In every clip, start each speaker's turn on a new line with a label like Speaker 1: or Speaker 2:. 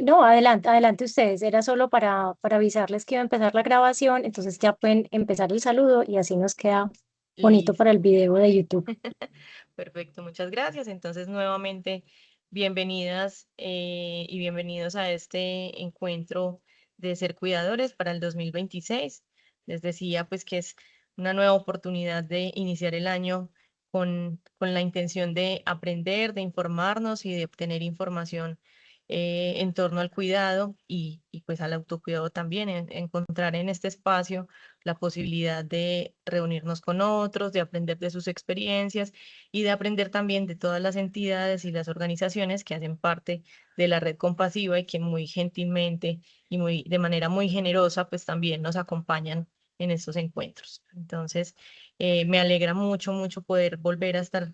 Speaker 1: No, adelante, adelante ustedes. Era solo para avisarles que iba a empezar la grabación, entonces ya pueden empezar el saludo y así nos queda bonito para
Speaker 2: Listo.
Speaker 1: el video de YouTube.
Speaker 2: Perfecto, muchas gracias. Entonces, nuevamente, bienvenidas y bienvenidos a este encuentro de Ser Cuidadores para el 2026. Les decía, pues, que es una nueva oportunidad de iniciar el año con la intención de aprender, de informarnos y de obtener información en torno al cuidado y pues al autocuidado también, encontrar en este espacio la posibilidad de reunirnos con otros, de aprender de sus experiencias y de aprender también de todas las entidades y las organizaciones que hacen parte de la red compasiva y que muy gentilmente y de manera muy generosa, pues también nos acompañan en estos encuentros. Entonces, me alegra mucho, mucho poder volver a estar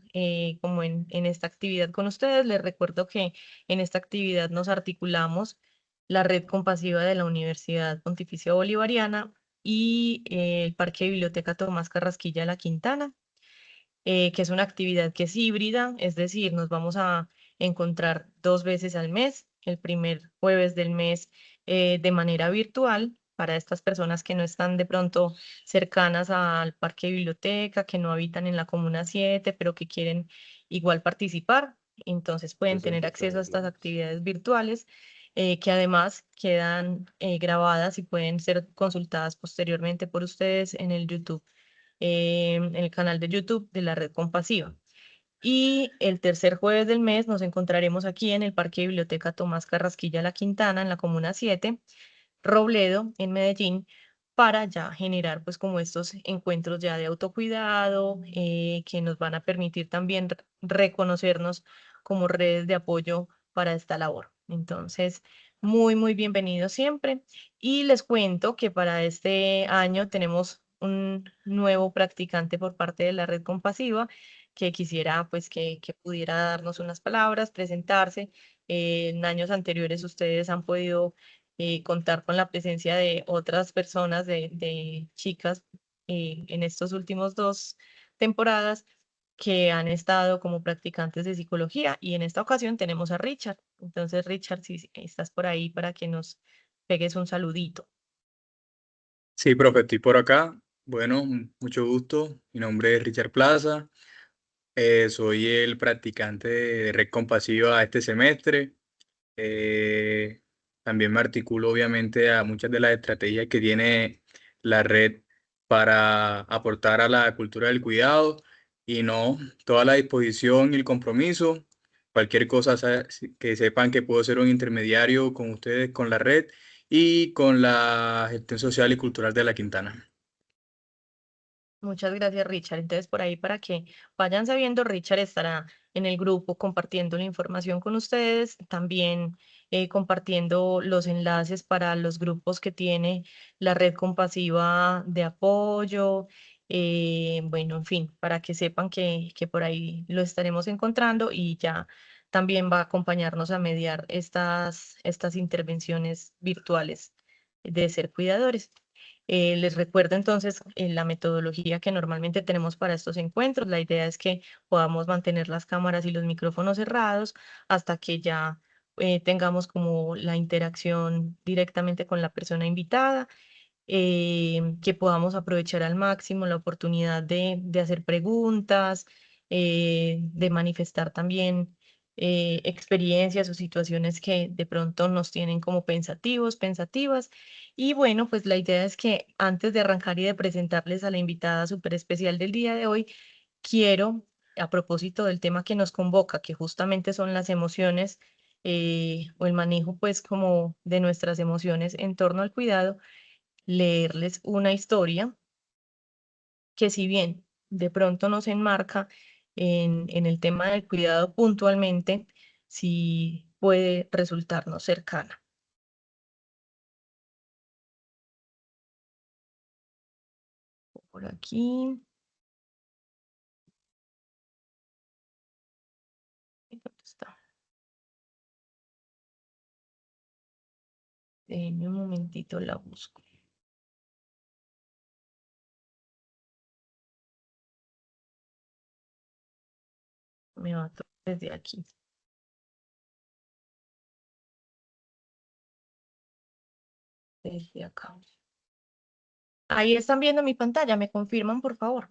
Speaker 2: como en esta actividad con ustedes. Les recuerdo que en esta actividad nos articulamos la red compasiva de la Universidad Pontificia Bolivariana y el Parque Biblioteca Tomás Carrasquilla de la Quintana, que es una actividad que es híbrida, es decir, nos vamos a encontrar 2 veces al mes, el primer jueves del mes de manera virtual para estas personas que no están de pronto cercanas al parque biblioteca, que no habitan en la Comuna 7, pero que quieren igual participar. Entonces pueden tener acceso a estas actividades virtuales que además quedan grabadas y pueden ser consultadas posteriormente por ustedes en el YouTube, en el canal de YouTube de la Red Compasiva. Y el tercer jueves del mes nos encontraremos aquí en el Parque Biblioteca Tomás Carrasquilla La Quintana, en la Comuna 7, Robledo, en Medellín, para ya generar pues como estos encuentros ya de autocuidado, que nos van a permitir también reconocernos como redes de apoyo para esta labor. Entonces, muy, muy bienvenidos siempre. Y les cuento que para este año tenemos un nuevo practicante por parte de la Red Compasiva que quisiera pues que pudiera darnos unas palabras, presentarse. En años anteriores ustedes han podido contar con la presencia de otras personas, de chicas, en estos últimos 2 temporadas que han estado como practicantes de psicología y en esta ocasión tenemos a Richard. Entonces, Richard, si estás por ahí para que nos pegues un saludito.
Speaker 3: Sí, profe, estoy por acá. Bueno, mucho gusto. Mi nombre es Richard Plaza. Soy el practicante de Red Compasiva este semestre. Eh, También me articulo, obviamente, a muchas de las estrategias que tiene la red para aportar a la cultura del cuidado y no toda la disposición y el compromiso. Cualquier cosa que sepan que puedo ser un intermediario con ustedes, con la red y con la gestión social y cultural de la Quintana.
Speaker 2: Muchas gracias, Richard. Entonces, por ahí para que vayan sabiendo, Richard estará en el grupo compartiendo la información con ustedes, también compartiendo los enlaces para los grupos que tiene la red compasiva de apoyo. Bueno, en fin, para que sepan que por ahí lo estaremos encontrando y ya también va a acompañarnos a mediar estas intervenciones virtuales de ser cuidadores. Les recuerdo entonces la metodología que normalmente tenemos para estos encuentros. La idea es que podamos mantener las cámaras y los micrófonos cerrados hasta que ya tengamos como la interacción directamente con la persona invitada, que podamos aprovechar al máximo la oportunidad de hacer preguntas, de manifestar también experiencias o situaciones que de pronto nos tienen como pensativos, pensativas. Y bueno, pues la idea es que antes de arrancar y de presentarles a la invitada súper especial del día de hoy, quiero, a propósito del tema que nos convoca, que justamente son las emociones, o el manejo pues como de nuestras emociones en torno al cuidado, leerles una historia que si bien de pronto nos enmarca en el tema del cuidado puntualmente, sí puede resultarnos cercana. Por aquí, ¿dónde está? Denme un momentito, la busco. Me va a tocar desde aquí. desde acá. Ahí están viendo mi pantalla, ¿me confirman, por favor?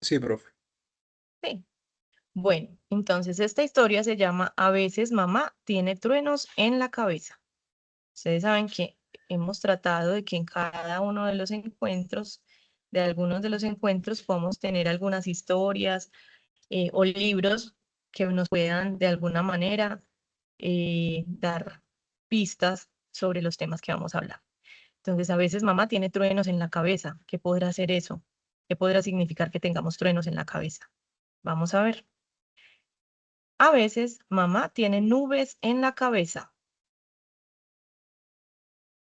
Speaker 3: Sí, profe.
Speaker 2: Sí. Bueno, entonces esta historia se llama A veces mamá tiene truenos en la cabeza. Ustedes saben que hemos tratado de que en cada uno de los encuentros, de algunos de los encuentros, podamos tener algunas historias o libros que nos puedan de alguna manera dar pistas sobre los temas que vamos a hablar. Entonces, a veces mamá tiene truenos en la cabeza. ¿Qué podrá ser eso? ¿Qué podrá significar que tengamos truenos en la cabeza? Vamos a ver. A veces mamá tiene nubes en la cabeza.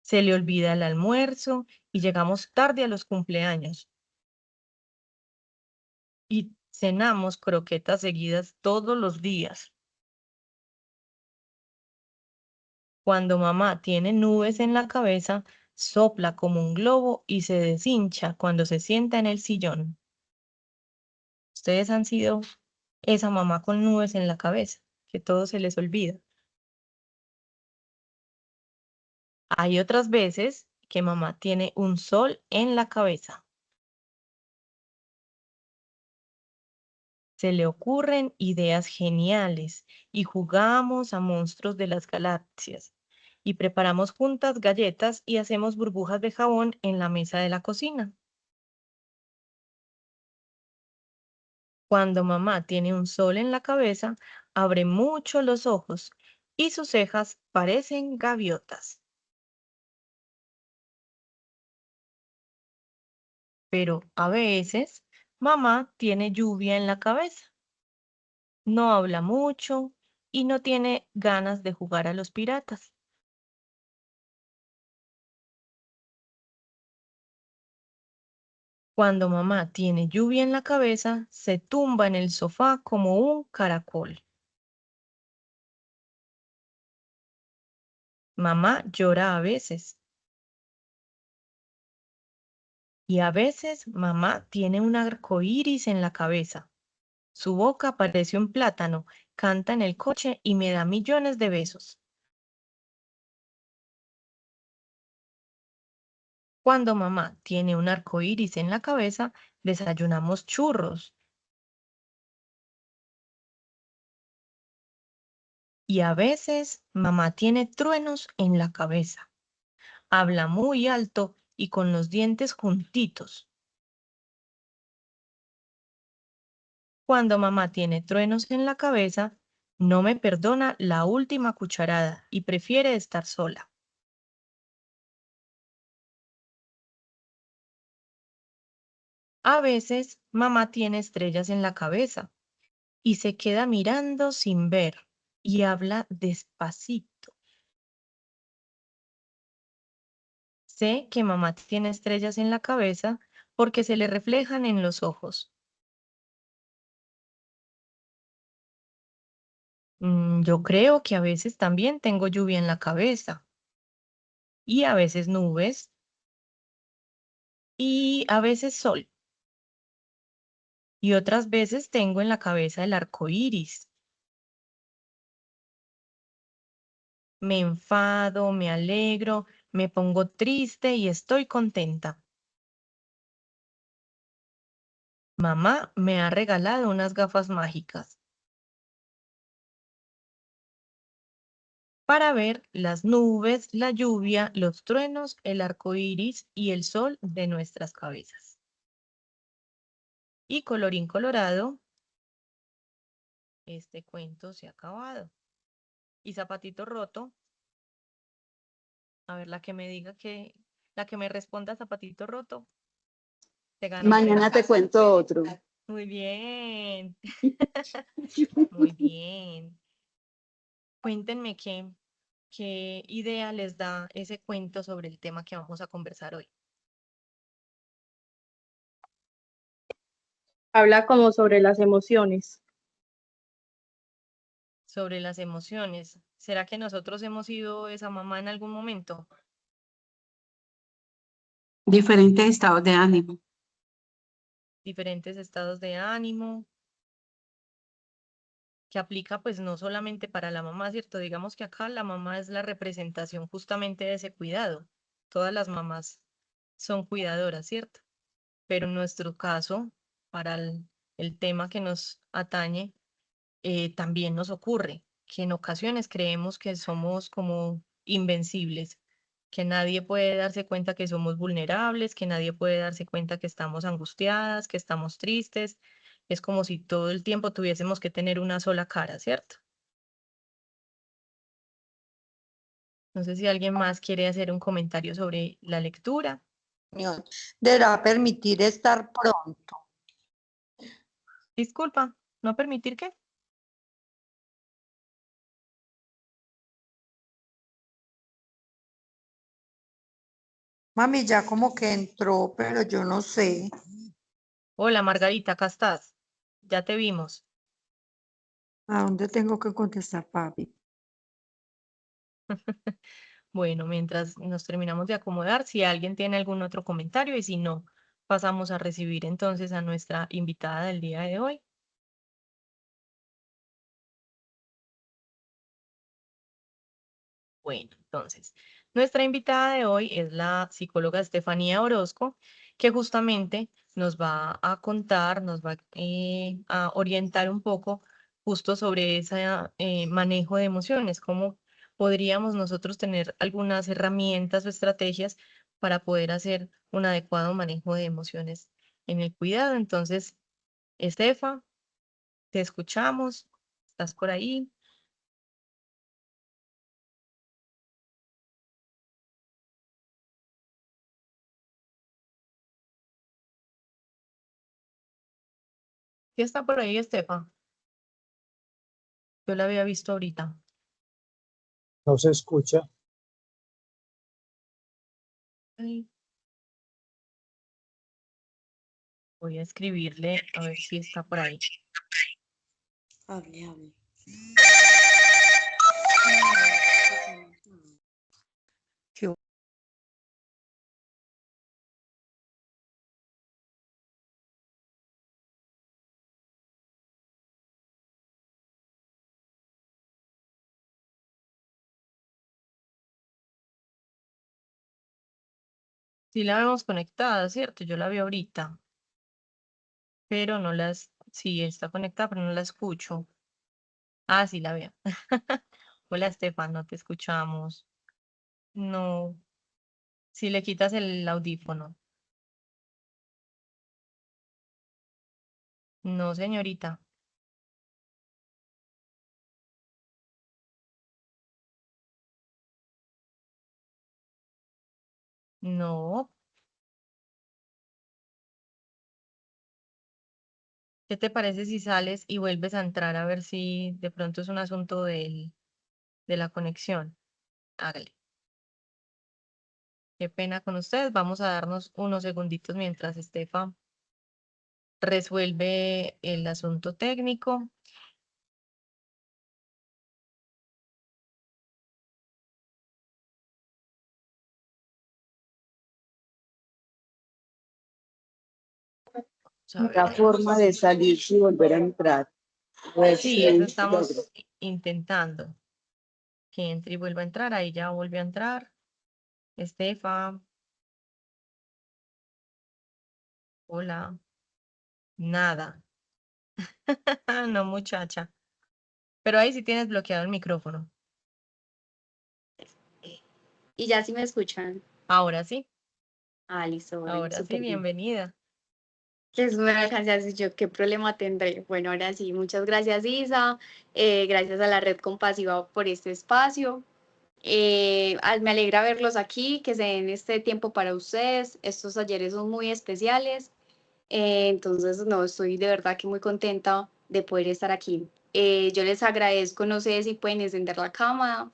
Speaker 2: Se le olvida el almuerzo y llegamos tarde a los cumpleaños. Y cenamos croquetas seguidas todos los días. Cuando mamá tiene nubes en la cabeza, sopla como un globo y se deshincha cuando se sienta en el sillón. Ustedes han sido esa mamá con nubes en la cabeza, que todo se les olvida. Hay otras veces que mamá tiene un sol en la cabeza. Se le ocurren ideas geniales y jugamos a monstruos de las galaxias y preparamos juntas galletas y hacemos burbujas de jabón en la mesa de la cocina. Cuando mamá tiene un sol en la cabeza, abre mucho los ojos y sus cejas parecen gaviotas. Pero a veces mamá tiene lluvia en la cabeza. No habla mucho y no tiene ganas de jugar a los piratas. Cuando mamá tiene lluvia en la cabeza, se tumba en el sofá como un caracol. Mamá llora a veces. Y a veces mamá tiene un arco iris en la cabeza. Su boca parece un plátano, canta en el coche y me da millones de besos. Cuando mamá tiene un arco iris en la cabeza, desayunamos churros. Y a veces mamá tiene truenos en la cabeza. Habla muy alto y con los dientes juntitos. Cuando mamá tiene truenos en la cabeza, no me perdona la última cucharada y prefiere estar sola. A veces mamá tiene estrellas en la cabeza y se queda mirando sin ver y habla despacito. Sé que mamá tiene estrellas en la cabeza porque se le reflejan en los ojos. Yo creo que a veces también tengo lluvia en la cabeza y a veces nubes y a veces sol y otras veces tengo en la cabeza el arco iris. Me enfado, me alegro, me pongo triste y estoy contenta. Mamá me ha regalado unas gafas mágicas para ver las nubes, la lluvia, los truenos, el arco iris y el sol de nuestras cabezas. Y colorín colorado, este cuento se ha acabado. Y zapatito roto, a ver, la que me responda zapatito roto, te gana un premio.
Speaker 4: Mañana te cuento otro.
Speaker 2: Muy bien, muy bien. Cuéntenme qué idea les da ese cuento sobre el tema que vamos a conversar hoy.
Speaker 5: Habla como sobre las emociones.
Speaker 2: Sobre las emociones. ¿Será que nosotros hemos sido esa mamá en algún momento?
Speaker 4: Diferentes estados de ánimo.
Speaker 2: Diferentes estados de ánimo. que aplica pues no solamente para la mamá, ¿cierto? Digamos que acá la mamá es la representación justamente de ese cuidado. Todas las mamás son cuidadoras, ¿cierto? Pero en nuestro caso, para el tema que nos atañe, también nos ocurre que en ocasiones creemos que somos como invencibles, que nadie puede darse cuenta que somos vulnerables, que nadie puede darse cuenta que estamos angustiadas, que estamos tristes. Es como si todo el tiempo tuviésemos que tener una sola cara, ¿cierto? No sé si alguien más quiere hacer un comentario sobre la lectura.
Speaker 6: Señor, deberá permitir estar pronto.
Speaker 2: Disculpa, ¿no permitir qué?
Speaker 6: Mami, ya como que entró, pero yo no sé.
Speaker 2: Hola, Margarita, acá estás. Ya te vimos.
Speaker 6: ¿A dónde tengo que contestar, papi?
Speaker 2: Bueno, mientras nos terminamos de acomodar, si alguien tiene algún otro comentario y si no, pasamos a recibir entonces a nuestra invitada del día de hoy. Bueno, entonces, nuestra invitada de hoy es la psicóloga Estefanía Orozco, que justamente nos va a contar, nos va a orientar un poco justo sobre ese manejo de emociones, cómo podríamos nosotros tener algunas herramientas o estrategias para poder hacer un adecuado manejo de emociones en el cuidado. Entonces, Estefa, te escuchamos, ¿estás por ahí? ¿Sí está por ahí, Estefa? Yo la había visto ahorita.
Speaker 7: No se escucha.
Speaker 2: Ay, voy a escribirle a ver si está por ahí.
Speaker 4: Hable, hable.
Speaker 6: ¿Qué?
Speaker 2: Sí la vemos conectada, ¿cierto? Yo la vi ahorita, pero no las... Sí, está conectada, pero no la escucho. Ah, sí la veo. Hola, Estefan, no te escuchamos. No, si le quitas el audífono. No, señorita. No. ¿Qué te parece si sales y vuelves a entrar a ver si de pronto es un asunto de la conexión? Hágale. Qué pena con ustedes. Vamos a darnos unos segunditos mientras Estefa resuelve el asunto técnico. Vamos a ver.
Speaker 4: La forma de salir y volver a entrar.
Speaker 2: Sí, eso estamos intentando. Que entre y vuelva a entrar. Ahí ya volvió a entrar. Estefa. Hola. Nada. No, muchacha. Pero ahí sí tienes bloqueado el micrófono.
Speaker 8: Y ya sí me escuchan.
Speaker 2: Ahora sí.
Speaker 8: Ah, listo, bueno,
Speaker 2: Ahora sí,
Speaker 8: súper bien.
Speaker 2: bienvenida.
Speaker 8: Pues me alcancé a decir yo, ¿qué problema tendré? Bueno, ahora sí, muchas gracias, Isa. Gracias a la Red Compasiva por este espacio. Me alegra verlos aquí, que se den este tiempo para ustedes. Estos talleres son muy especiales. Entonces, no, estoy de verdad que muy contenta de poder estar aquí. Yo les agradezco, no sé si pueden encender la cámara.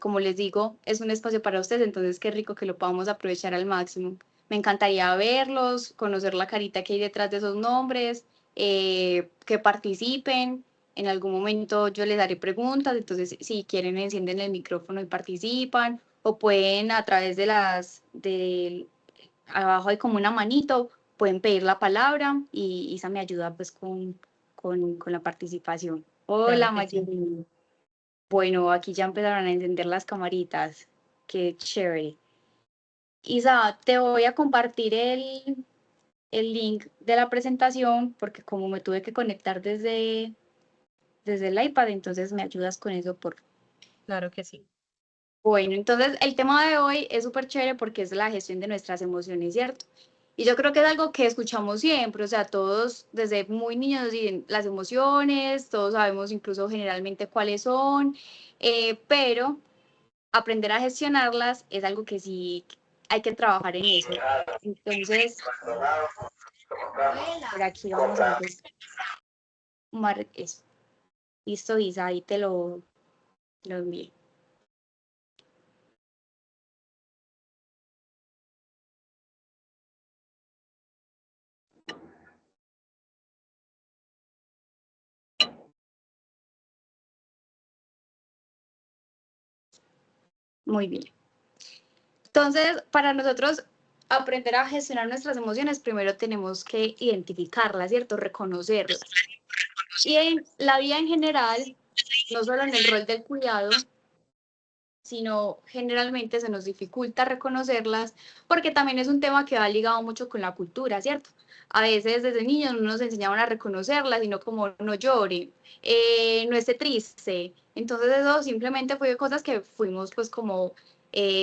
Speaker 8: Como les digo, es un espacio para ustedes, entonces qué rico que lo podamos aprovechar al máximo. Me encantaría verlos, conocer la carita que hay detrás de esos nombres, que participen. En algún momento yo les haré preguntas, entonces si quieren encienden el micrófono y participan, o pueden a través de abajo hay como una manito, pueden pedir la palabra y Isa me ayuda pues con con la participación. Hola,
Speaker 2: Claro que sí.
Speaker 8: Mayelin. Bueno, aquí ya empezaron a encender las camaritas. Qué chévere. Isa, te voy a compartir el link de la presentación porque como me tuve que conectar desde el iPad, entonces me ayudas con eso, por
Speaker 2: Claro que sí.
Speaker 8: Bueno, entonces el tema de hoy es súper chévere porque es la gestión de nuestras emociones, ¿cierto? Y yo creo que es algo que escuchamos siempre, o sea, todos desde muy niños dicen las emociones, todos sabemos incluso generalmente cuáles son, pero aprender a gestionarlas es algo que sí hay que trabajar en eso. Entonces, por aquí vamos a empezar eso. Listo, Isa, ahí te lo envié. Muy bien. Entonces, para nosotros aprender a gestionar nuestras emociones, primero tenemos que identificarlas, ¿cierto? Reconocerlas. Y en la vida en general, no solo en el rol del cuidado, sino generalmente se nos dificulta reconocerlas porque también es un tema que va ligado mucho con la cultura, ¿cierto? A veces desde niños no nos enseñaban a reconocerlas, sino como no llore, no esté triste. Entonces eso simplemente fue cosas que fuimos pues como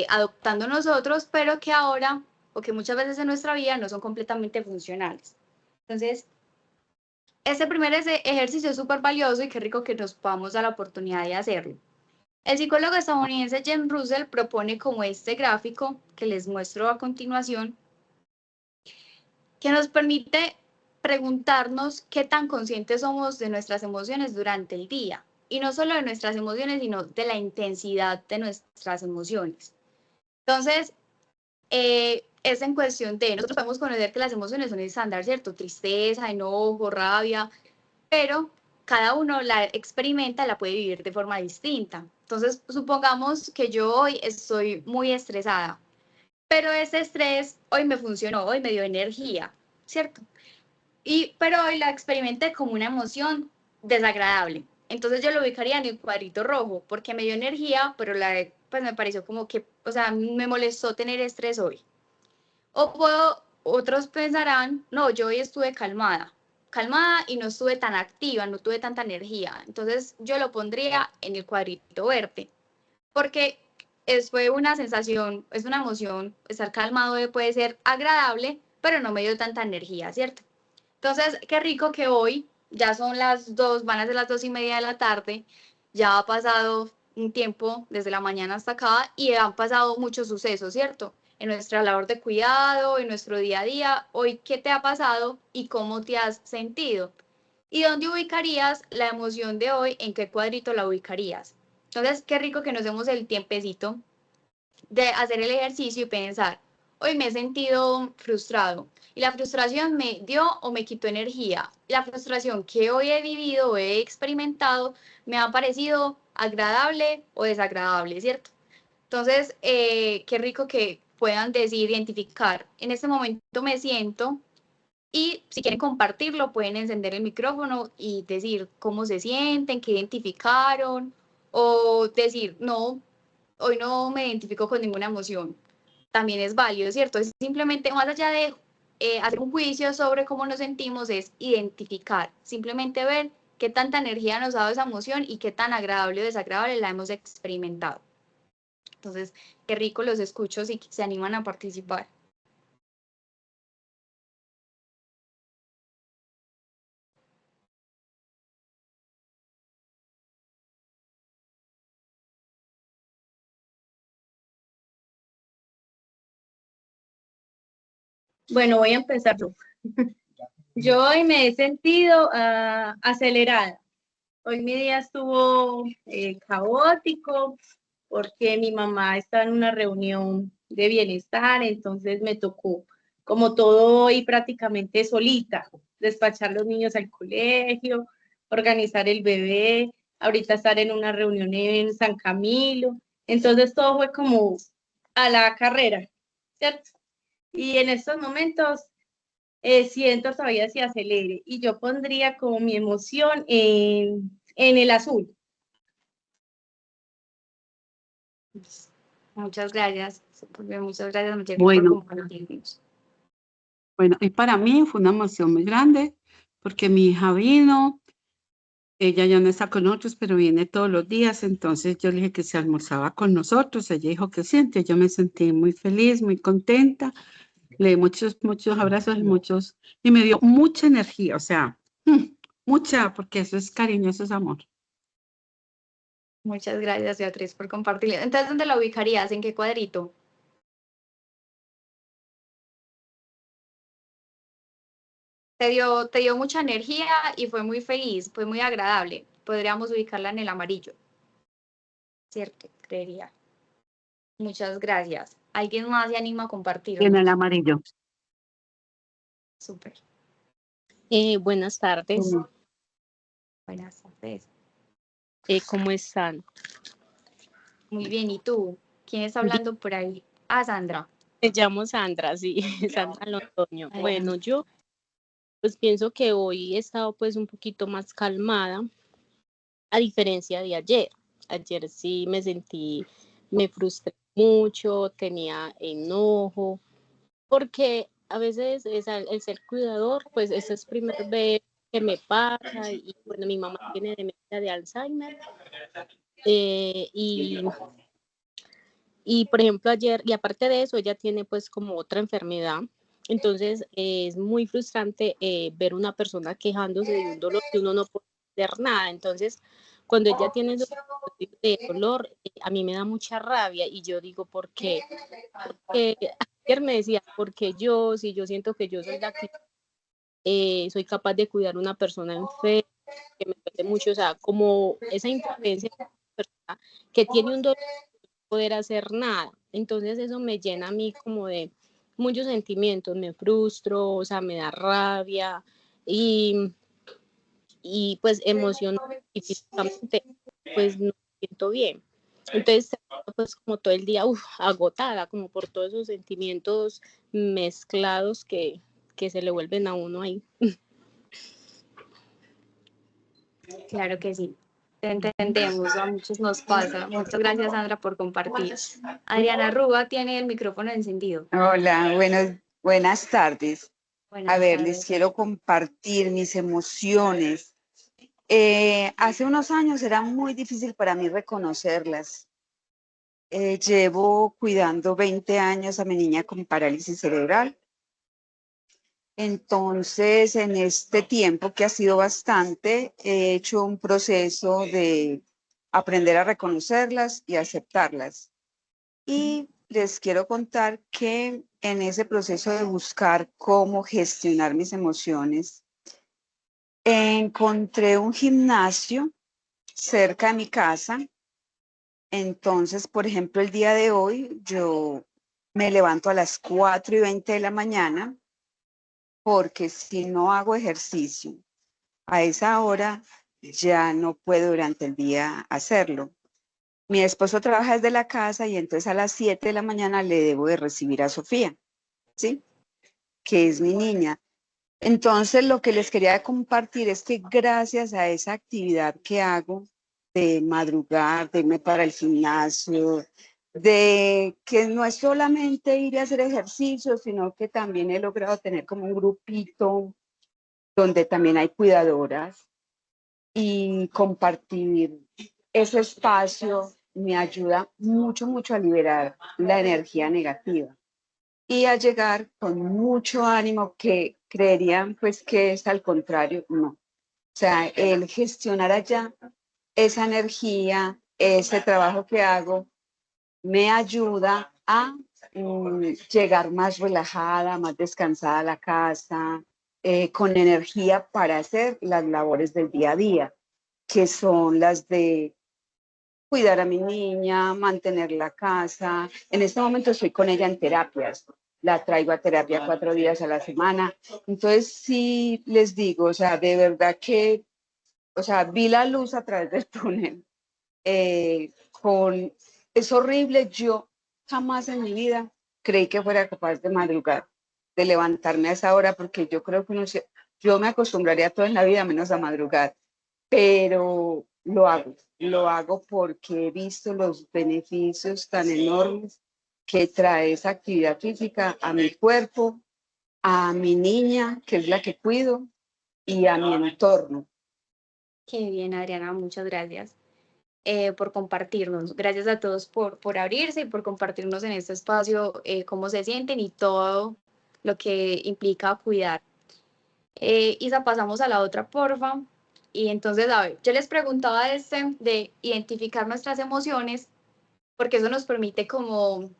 Speaker 8: adoptando nosotros, pero que ahora o que muchas veces en nuestra vida no son completamente funcionales. Entonces, este primer ejercicio es súper valioso y qué rico que nos podamos dar la oportunidad de hacerlo. El psicólogo estadounidense James Russell propone como este gráfico que les muestro a continuación, que nos permite preguntarnos qué tan conscientes somos de nuestras emociones durante el día. Y no solo de nuestras emociones, sino de la intensidad de nuestras emociones. Entonces, es en cuestión de, nosotros podemos conocer que las emociones son estándar, ¿cierto? Tristeza, enojo, rabia, pero cada uno la experimenta, la puede vivir de forma distinta. Entonces, supongamos que yo hoy estoy muy estresada, pero ese estrés hoy me funcionó, hoy me dio energía, ¿cierto? Pero hoy la experimenté como una emoción desagradable. Entonces yo lo ubicaría en el cuadrito rojo, porque me dio energía, pero pues me pareció como que, o sea, me molestó tener estrés hoy. Otros pensarán, no, yo hoy estuve calmada y no estuve tan activa, no tuve tanta energía. Entonces yo lo pondría en el cuadrito verde, porque fue una sensación, es una emoción, estar calmado puede ser agradable, pero no me dio tanta energía, ¿cierto? Entonces, qué rico que hoy, ya son las 2, van a ser las 2:30 de la tarde, ya ha pasado un tiempo desde la mañana hasta acá y han pasado muchos sucesos, ¿cierto? En nuestra labor de cuidado, en nuestro día a día, hoy, ¿qué te ha pasado y cómo te has sentido? ¿Y dónde ubicarías la emoción de hoy? ¿En qué cuadrito la ubicarías? Entonces, qué rico que nos demos el tiempecito de hacer el ejercicio y pensar, hoy me he sentido frustrado y la frustración me dio o me quitó energía. La frustración que hoy he vivido o he experimentado me ha parecido agradable o desagradable, ¿cierto? Entonces, qué rico que puedan decir, identificar, en este momento me siento, y si quieren compartirlo, pueden encender el micrófono y decir cómo se sienten, qué identificaron, o decir, no, hoy no me identifico con ninguna emoción. También es válido, ¿cierto? Es simplemente, más allá de hacer un juicio sobre cómo nos sentimos, es identificar, simplemente ver qué tanta energía nos ha dado esa emoción y qué tan agradable o desagradable la hemos experimentado. Entonces, qué rico los escucho si se animan a participar.
Speaker 5: Bueno, voy a empezar yo. Yo hoy me he sentido acelerada. Hoy mi día estuvo caótico porque mi mamá está en una reunión de bienestar, entonces me tocó como todo hoy prácticamente solita, despachar los niños al colegio, organizar el bebé, ahorita estar en una reunión en San Camilo, entonces todo fue como a la carrera, ¿cierto? Y en estos momentos siento todavía se acelere. Y yo pondría como mi emoción en el azul.
Speaker 8: Muchas gracias. Muchas gracias, Mayeli,
Speaker 9: Bueno.
Speaker 8: por compartirnos.
Speaker 9: Bueno, y para mí fue una emoción muy grande porque mi hija vino, ella ya no está con nosotros, pero viene todos los días, entonces yo le dije que se almorzaba con nosotros, ella dijo que sí, entonces yo me sentí muy feliz, muy contenta, le di muchos abrazos y me dio mucha energía, o sea, mucha, porque eso es cariño, eso es amor.
Speaker 8: Muchas gracias, Beatriz, por compartirlo. Entonces, ¿dónde la ubicarías? ¿En qué cuadrito? Te dio mucha energía y fue muy feliz, fue muy agradable. Podríamos ubicarla en el amarillo. Cierto, creería. Muchas gracias. ¿Alguien más se anima a compartir?
Speaker 9: En el amarillo.
Speaker 8: Súper.
Speaker 10: Buenas tardes.
Speaker 8: Buenas tardes.
Speaker 10: ¿Cómo están?
Speaker 8: Muy bien, ¿y tú? ¿Quién está hablando por ahí? Ah, Sandra.
Speaker 10: Me llamo Sandra, sí, Sandra Londoño.
Speaker 8: Ay,
Speaker 10: Bueno, yo pues pienso que hoy he estado pues un poquito más calmada, a diferencia de ayer. Ayer sí me frustré mucho, tenía enojo, porque a veces el ser cuidador, pues esa es primera vez que me pasa y bueno, mi mamá tiene demencia de Alzheimer y por ejemplo ayer, y aparte de eso, ella tiene pues como otra enfermedad, entonces es muy frustrante ver una persona quejándose de un dolor que uno no puede hacer nada, entonces cuando ella tiene esos tipos de dolor, a mí me da mucha rabia y yo digo, ¿por qué? Porque ayer me decía, porque yo, si yo siento que yo soy la que soy capaz de cuidar a una persona enferma, que me duele mucho, o sea, como esa impotencia de una persona que tiene un dolor poder hacer nada. Entonces eso me llena a mí como de muchos sentimientos, me frustro, o sea, me da rabia y pues emocionalmente y físicamente pues no me siento bien. Entonces pues como todo el día agotada como por todos esos sentimientos mezclados que se le vuelven a uno ahí.
Speaker 8: Claro que sí. Te entendemos, a muchos nos pasa. Muchas gracias, Sandra, por compartir. Adriana Rúa tiene el micrófono encendido.
Speaker 4: Hola, buenas tardes.
Speaker 8: Buenas
Speaker 4: A ver,
Speaker 8: tardes.
Speaker 4: les quiero compartir mis emociones. Hace unos años era muy difícil para mí reconocerlas. Llevo cuidando 20 años a mi niña con parálisis cerebral. Entonces, en este tiempo, que ha sido bastante, he hecho un proceso de aprender a reconocerlas y aceptarlas. Y les quiero contar que en ese proceso de buscar cómo gestionar mis emociones, encontré un gimnasio cerca de mi casa. Entonces, por ejemplo, el día de hoy yo me levanto a las 4:20 de la mañana porque si no hago ejercicio a esa hora, ya no puedo durante el día hacerlo. Mi esposo trabaja desde la casa y entonces a las 7 de la mañana le debo de recibir a Sofía, ¿sí? Que es mi niña. Entonces, lo que les quería compartir es que gracias a esa actividad que hago de madrugar, de irme para el gimnasio, de que no es solamente ir a hacer ejercicio, sino que también he logrado tener como un grupito donde también hay cuidadoras y compartir ese espacio me ayuda mucho, mucho a liberar la energía negativa y a llegar con mucho ánimo que creerían pues que es al contrario, no. O sea, el gestionar allá esa energía, ese trabajo que hago, me ayuda a llegar más relajada, más descansada a la casa, con energía para hacer las labores del día a día, que son las de cuidar a mi niña, mantener la casa. En este momento estoy con ella en terapias. La traigo a terapia 4 días a la semana. Entonces, sí les digo, o sea, de verdad que, o sea, vi la luz a través del túnel. Es horrible, yo jamás en mi vida creí que fuera capaz de madrugar. de levantarme a esa hora, porque yo creo que yo me acostumbraría a todo en la vida menos a madrugar, pero lo hago porque he visto los beneficios tan enormes que trae esa actividad física a mi cuerpo, a mi niña, que es la que cuido, y a mi entorno.
Speaker 8: Qué bien, Adriana, muchas gracias por compartirnos. Gracias a todos por abrirse y por compartirnos en este espacio cómo se sienten y todo lo que implica cuidar. Isa, pasamos a la otra, porfa. Y entonces, a ver, yo les preguntaba de identificar nuestras emociones, porque eso nos permite como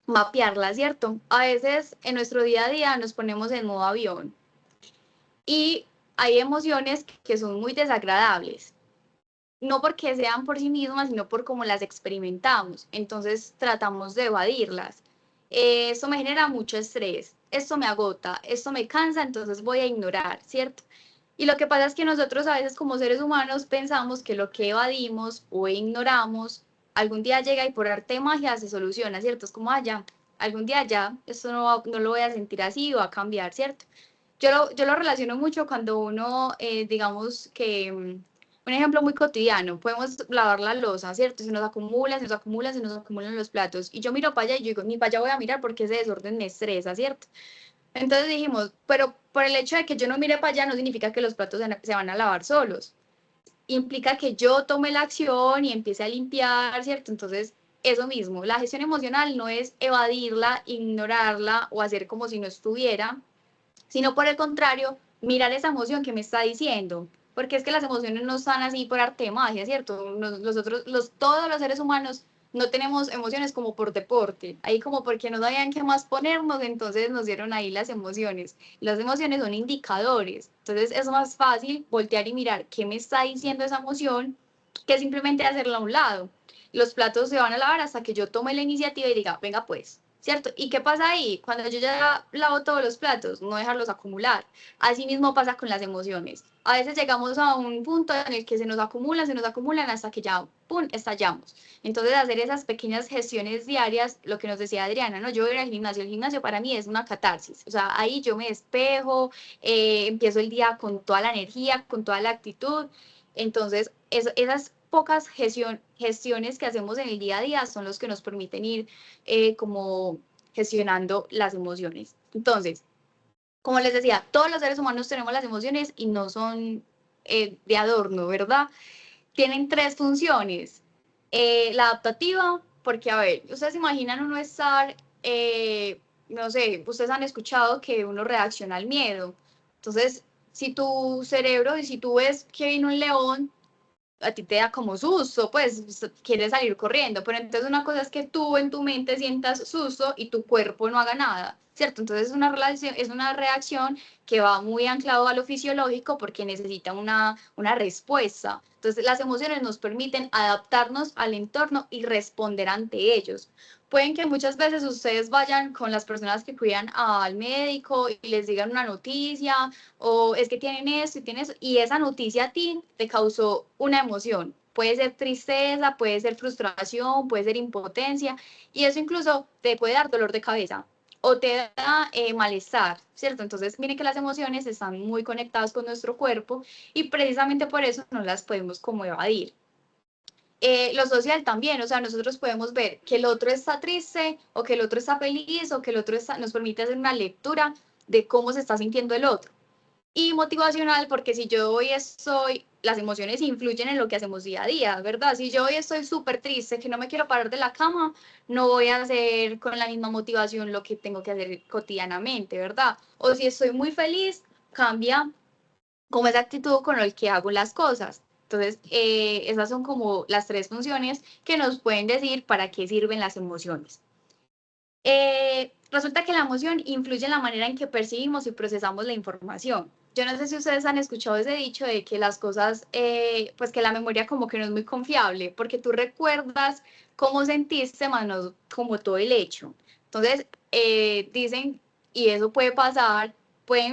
Speaker 8: mapearlas, ¿cierto? A veces en nuestro día a día nos ponemos en modo avión y hay emociones que son muy desagradables, no porque sean por sí mismas, sino por cómo las experimentamos. Entonces tratamos de evadirlas. Eso me genera mucho estrés, esto me agota, esto me cansa, entonces voy a ignorar, ¿cierto? Y lo que pasa es que nosotros a veces como seres humanos pensamos que lo que evadimos o ignoramos algún día llega y por arte de magia se soluciona, ¿cierto? Es como, ya, algún día ya, esto no lo voy a sentir así, va a cambiar, ¿cierto? Yo lo relaciono mucho cuando uno, digamos que, un ejemplo muy cotidiano, podemos lavar la loza, ¿cierto? Se nos acumula, se nos acumula, se nos acumulan los platos. Y yo miro para allá y yo digo, ni para allá voy a mirar porque ese desorden me estresa, ¿cierto? Entonces dijimos, pero por el hecho de que yo no mire para allá no significa que los platos se van a lavar solos. Implica que yo tome la acción y empiece a limpiar, ¿cierto? Entonces, eso mismo, la gestión emocional no es evadirla, ignorarla o hacer como si no estuviera, sino por el contrario, mirar esa emoción que me está diciendo, porque es que las emociones no están así por arte de magia, ¿cierto? Todos los seres humanos no tenemos emociones como por deporte, ahí como porque no sabían qué más ponernos, entonces nos dieron ahí las emociones. Las emociones son indicadores, entonces es más fácil voltear y mirar qué me está diciendo esa emoción que simplemente hacerla a un lado. Los platos se van a lavar hasta que yo tome la iniciativa y diga, venga pues, ¿cierto? ¿Y qué pasa ahí? Cuando yo ya lavo todos los platos, no dejarlos acumular. Así mismo pasa con las emociones. A veces llegamos a un punto en el que se nos acumulan hasta que ya, ¡pum!, estallamos. Entonces, hacer esas pequeñas gestiones diarias, lo que nos decía Adriana, ¿no? Yo voy al gimnasio, el gimnasio para mí es una catarsis. O sea, ahí yo me despejo, empiezo el día con toda la energía, con toda la actitud. Entonces, esas pocas gestiones que hacemos en el día a día son los que nos permiten ir como gestionando las emociones. Entonces, como les decía, todos los seres humanos tenemos las emociones y no son de adorno, ¿verdad? Tienen tres funciones. La adaptativa, porque a ver, ustedes se imaginan uno estar, no sé, ustedes han escuchado que uno reacciona al miedo. Entonces, si tu cerebro y si tú ves que viene un león, a ti te da como susto, pues quieres salir corriendo, pero entonces una cosa es que tú en tu mente sientas susto y tu cuerpo no haga nada, ¿cierto? Entonces es una reacción que va muy anclado a lo fisiológico porque necesita una respuesta. Entonces las emociones nos permiten adaptarnos al entorno y responder ante ellos. Pueden que muchas veces ustedes vayan con las personas que cuidan al médico y les digan una noticia, o es que tienen esto y tienen eso, y esa noticia a ti te causó una emoción. Puede ser tristeza, puede ser frustración, puede ser impotencia, y eso incluso te puede dar dolor de cabeza o te da malestar, ¿cierto? Entonces, miren que las emociones están muy conectadas con nuestro cuerpo y precisamente por eso no las podemos como evadir. Lo social también, o sea, nosotros podemos ver que el otro está triste o que el otro está feliz o que el otro nos permite hacer una lectura de cómo se está sintiendo el otro. Y motivacional, porque si yo hoy estoy, las emociones influyen en lo que hacemos día a día, ¿verdad? Si yo hoy estoy súper triste, que no me quiero parar de la cama, no voy a hacer con la misma motivación lo que tengo que hacer cotidianamente, ¿verdad? O si estoy muy feliz, cambia como esa actitud con el que hago las cosas. Entonces, esas son como las tres funciones que nos pueden decir para qué sirven las emociones. Resulta que la emoción influye en la manera en que percibimos y procesamos la información. Yo no sé si ustedes han escuchado ese dicho de que las cosas, pues que la memoria como que no es muy confiable, porque tú recuerdas cómo sentiste, más no como todo el hecho. Entonces, dicen, y eso puede pasar,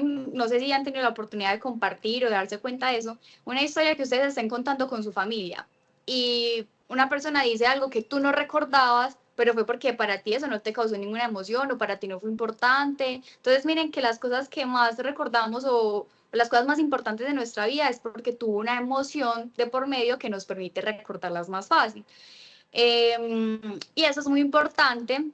Speaker 8: no sé si han tenido la oportunidad de compartir o de darse cuenta de eso, una historia que ustedes estén contando con su familia y una persona dice algo que tú no recordabas, pero fue porque para ti eso no te causó ninguna emoción o para ti no fue importante. Entonces miren que las cosas que más recordamos o las cosas más importantes de nuestra vida es porque tuvo una emoción de por medio que nos permite recordarlas más fácil. Y eso es muy importante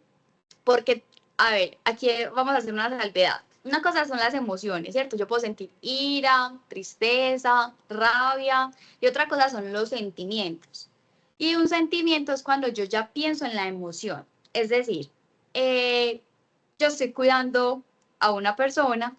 Speaker 8: porque, a ver, aquí vamos a hacer una salvedad. Una cosa son las emociones, ¿cierto? Yo puedo sentir ira, tristeza, rabia, y otra cosa son los sentimientos. Y un sentimiento es cuando yo ya pienso en la emoción. Es decir, yo estoy cuidando a una persona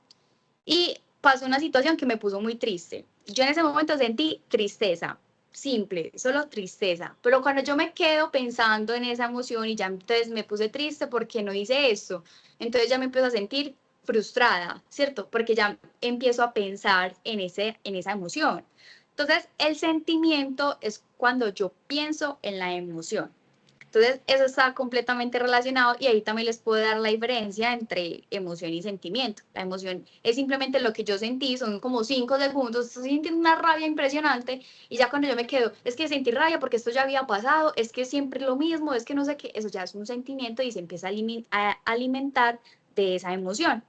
Speaker 8: y pasó una situación que me puso muy triste. Yo en ese momento sentí tristeza, simple, solo tristeza. Pero cuando yo me quedo pensando en esa emoción y ya entonces me puse triste porque no hice eso, entonces ya me empiezo a sentir frustrada, ¿cierto? Porque ya empiezo a pensar en esa emoción. Entonces, el sentimiento es cuando yo pienso en la emoción. Entonces, eso está completamente relacionado y ahí también les puedo dar la diferencia entre emoción y sentimiento. La emoción es simplemente lo que yo sentí, son como 5 segundos, estoy sintiendo una rabia impresionante y ya cuando yo me quedo, es que sentí rabia porque esto ya había pasado, es que siempre es lo mismo, es que no sé qué, eso ya es un sentimiento y se empieza a alimentar de esa emoción.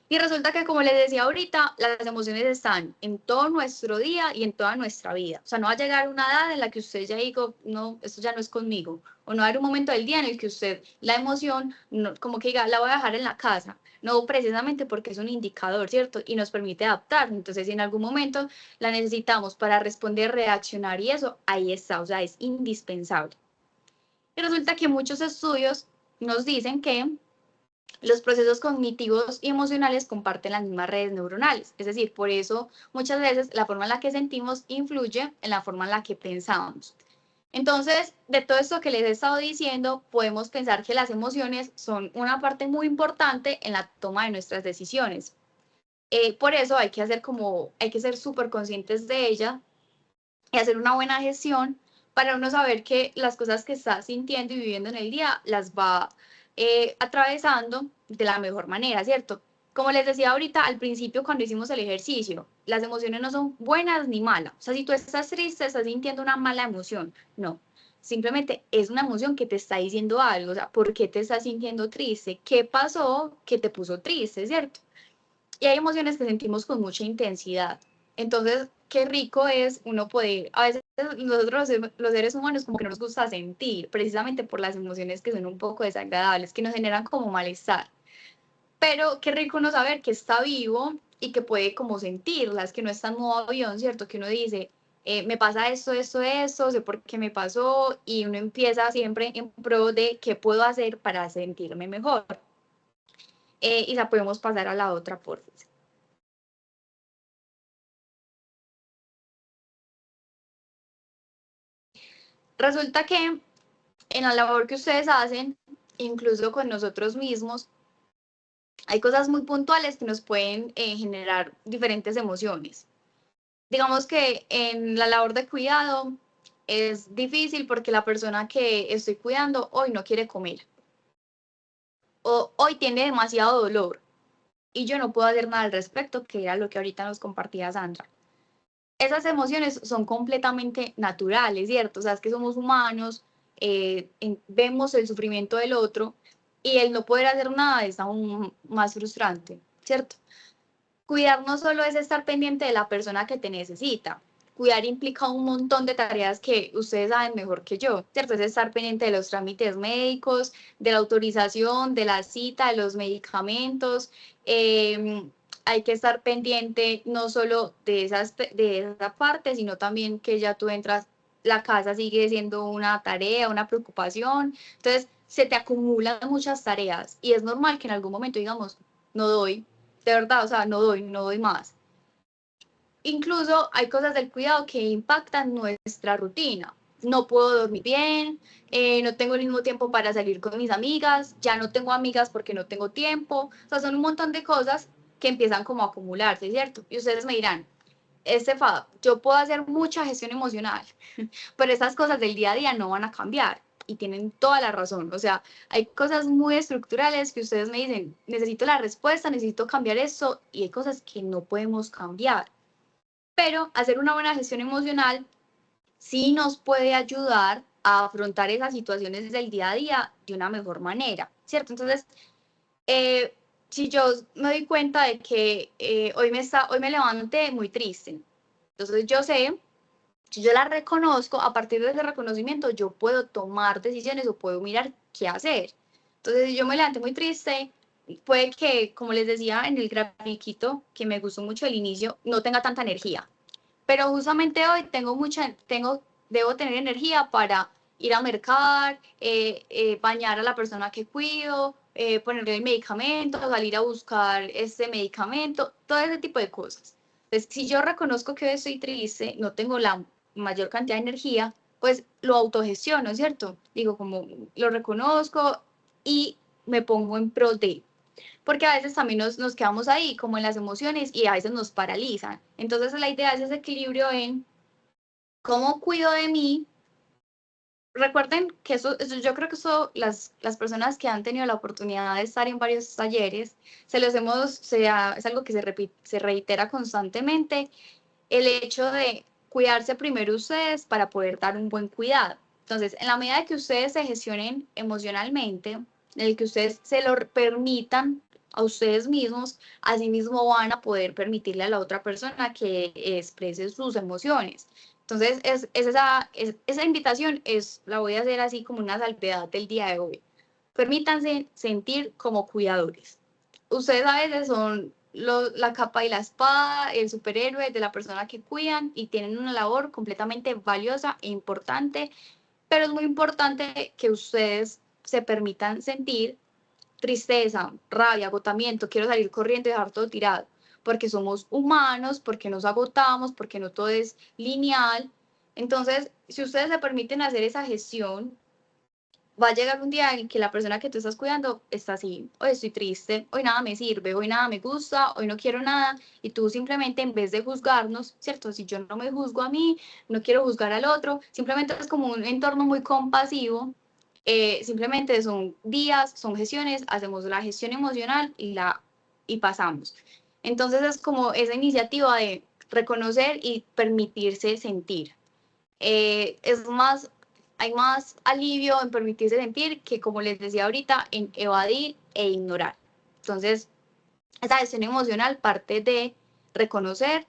Speaker 8: Y resulta que, como les decía ahorita, las emociones están en todo nuestro día y en toda nuestra vida. O sea, no va a llegar una edad en la que usted ya diga, no, esto ya no es conmigo. O no va a haber un momento del día en el que usted, la emoción, no, como que diga, la voy a dejar en la casa. No, precisamente porque es un indicador, ¿cierto? Y nos permite adaptar. Entonces, si en algún momento la necesitamos para responder, reaccionar y eso, ahí está. O sea, es indispensable. Y resulta que muchos estudios nos dicen que los procesos cognitivos y emocionales comparten las mismas redes neuronales, es decir, por eso muchas veces la forma en la que sentimos influye en la forma en la que pensamos. Entonces, de todo esto que les he estado diciendo, podemos pensar que las emociones son una parte muy importante en la toma de nuestras decisiones. Por eso hay que ser súper conscientes de ella y hacer una buena gestión para uno saber que las cosas que está sintiendo y viviendo en el día las va atravesando de la mejor manera, ¿cierto? Como les decía ahorita al principio cuando hicimos el ejercicio, las emociones no son buenas ni malas. O sea, si tú estás triste, estás sintiendo una mala emoción. No, simplemente es una emoción que te está diciendo algo. O sea, ¿por qué te estás sintiendo triste? ¿Qué pasó que te puso triste, cierto? Y hay emociones que sentimos con mucha intensidad. Entonces, qué rico es uno poder, a veces nosotros los seres humanos como que no nos gusta sentir, precisamente por las emociones que son un poco desagradables, que nos generan como malestar. Pero qué rico uno saber que está vivo y que puede como sentirlas, que no está en modo avión, ¿cierto? Que uno dice, me pasa esto, esto, esto, sé por qué me pasó, y uno empieza siempre en pro de qué puedo hacer para sentirme mejor. Y la podemos pasar a la otra, por favor. Resulta que en la labor que ustedes hacen, incluso con nosotros mismos, hay cosas muy puntuales que nos pueden generar diferentes emociones. Digamos que en la labor de cuidado es difícil porque la persona que estoy cuidando hoy no quiere comer o hoy tiene demasiado dolor y yo no puedo hacer nada al respecto, que era lo que ahorita nos compartía Sandra. Esas emociones son completamente naturales, ¿cierto? O sea, es que somos humanos, vemos el sufrimiento del otro y el no poder hacer nada es aún más frustrante, ¿cierto? Cuidar no solo es estar pendiente de la persona que te necesita. Cuidar implica un montón de tareas que ustedes saben mejor que yo, ¿cierto? Es estar pendiente de los trámites médicos, de la autorización, de la cita, de los medicamentos. Hay que estar pendiente no solo de esa parte, sino también que ya tú entras, la casa sigue siendo una tarea, una preocupación. Entonces, se te acumulan muchas tareas y es normal que en algún momento digamos, no doy, de verdad, o sea, no doy más. Incluso hay cosas del cuidado que impactan nuestra rutina. No puedo dormir bien, no tengo el mismo tiempo para salir con mis amigas, ya no tengo amigas porque no tengo tiempo. O sea, son un montón de cosas que empiezan como a acumularse, ¿cierto? Y ustedes me dirán, Estefa, yo puedo hacer mucha gestión emocional, pero esas cosas del día a día no van a cambiar. Y tienen toda la razón. O sea, hay cosas muy estructurales que ustedes me dicen, necesito la respuesta, necesito cambiar esto, y hay cosas que no podemos cambiar. Pero hacer una buena gestión emocional sí nos puede ayudar a afrontar esas situaciones del día a día de una mejor manera, ¿cierto? Entonces, si yo me doy cuenta de que hoy me levanté muy triste, entonces yo sé, si yo la reconozco, a partir de ese reconocimiento yo puedo tomar decisiones o puedo mirar qué hacer. Entonces, si yo me levanté muy triste, puede que, como les decía en el grafiquito, que me gustó mucho el inicio, no tenga tanta energía. Pero justamente hoy debo tener energía para ir a mercar, bañar a la persona que cuido, ponerle el medicamento, salir a buscar ese medicamento, todo ese tipo de cosas. Entonces, si yo reconozco que hoy estoy triste, no tengo la mayor cantidad de energía, pues lo autogestiono, ¿cierto? Digo, como lo reconozco y me pongo en pro de, porque a veces también nos quedamos ahí, como en las emociones, y a veces nos paralizan. Entonces la idea es ese equilibrio en cómo cuido de mí. Recuerden que eso yo creo que eso las personas que han tenido la oportunidad de estar en varios talleres, es algo que se reitera constantemente, el hecho de cuidarse primero ustedes para poder dar un buen cuidado. Entonces, en la medida que ustedes se gestionen emocionalmente, en el que ustedes se lo permitan a ustedes mismos, asimismo van a poder permitirle a la otra persona que exprese sus emociones. Entonces, esa invitación la voy a hacer así como una salvedad del día de hoy. Permítanse sentir como cuidadores. Ustedes a veces son la capa y la espada, el superhéroe de la persona que cuidan y tienen una labor completamente valiosa e importante, pero es muy importante que ustedes se permitan sentir tristeza, rabia, agotamiento, quiero salir corriendo y dejar todo tirado, porque somos humanos, porque nos agotamos, porque no todo es lineal. Entonces, si ustedes se permiten hacer esa gestión, va a llegar un día en que la persona que tú estás cuidando está así, hoy estoy triste, hoy nada me sirve, hoy nada me gusta, hoy no quiero nada, y tú simplemente en vez de juzgarnos, ¿cierto? Si yo no me juzgo a mí, no quiero juzgar al otro, simplemente es como un entorno muy compasivo, simplemente son días, son gestiones, hacemos la gestión emocional y pasamos. Entonces es como esa iniciativa de reconocer y permitirse sentir. Hay más alivio en permitirse sentir que, como les decía ahorita, en evadir e ignorar. Entonces, esa gestión emocional parte de reconocer,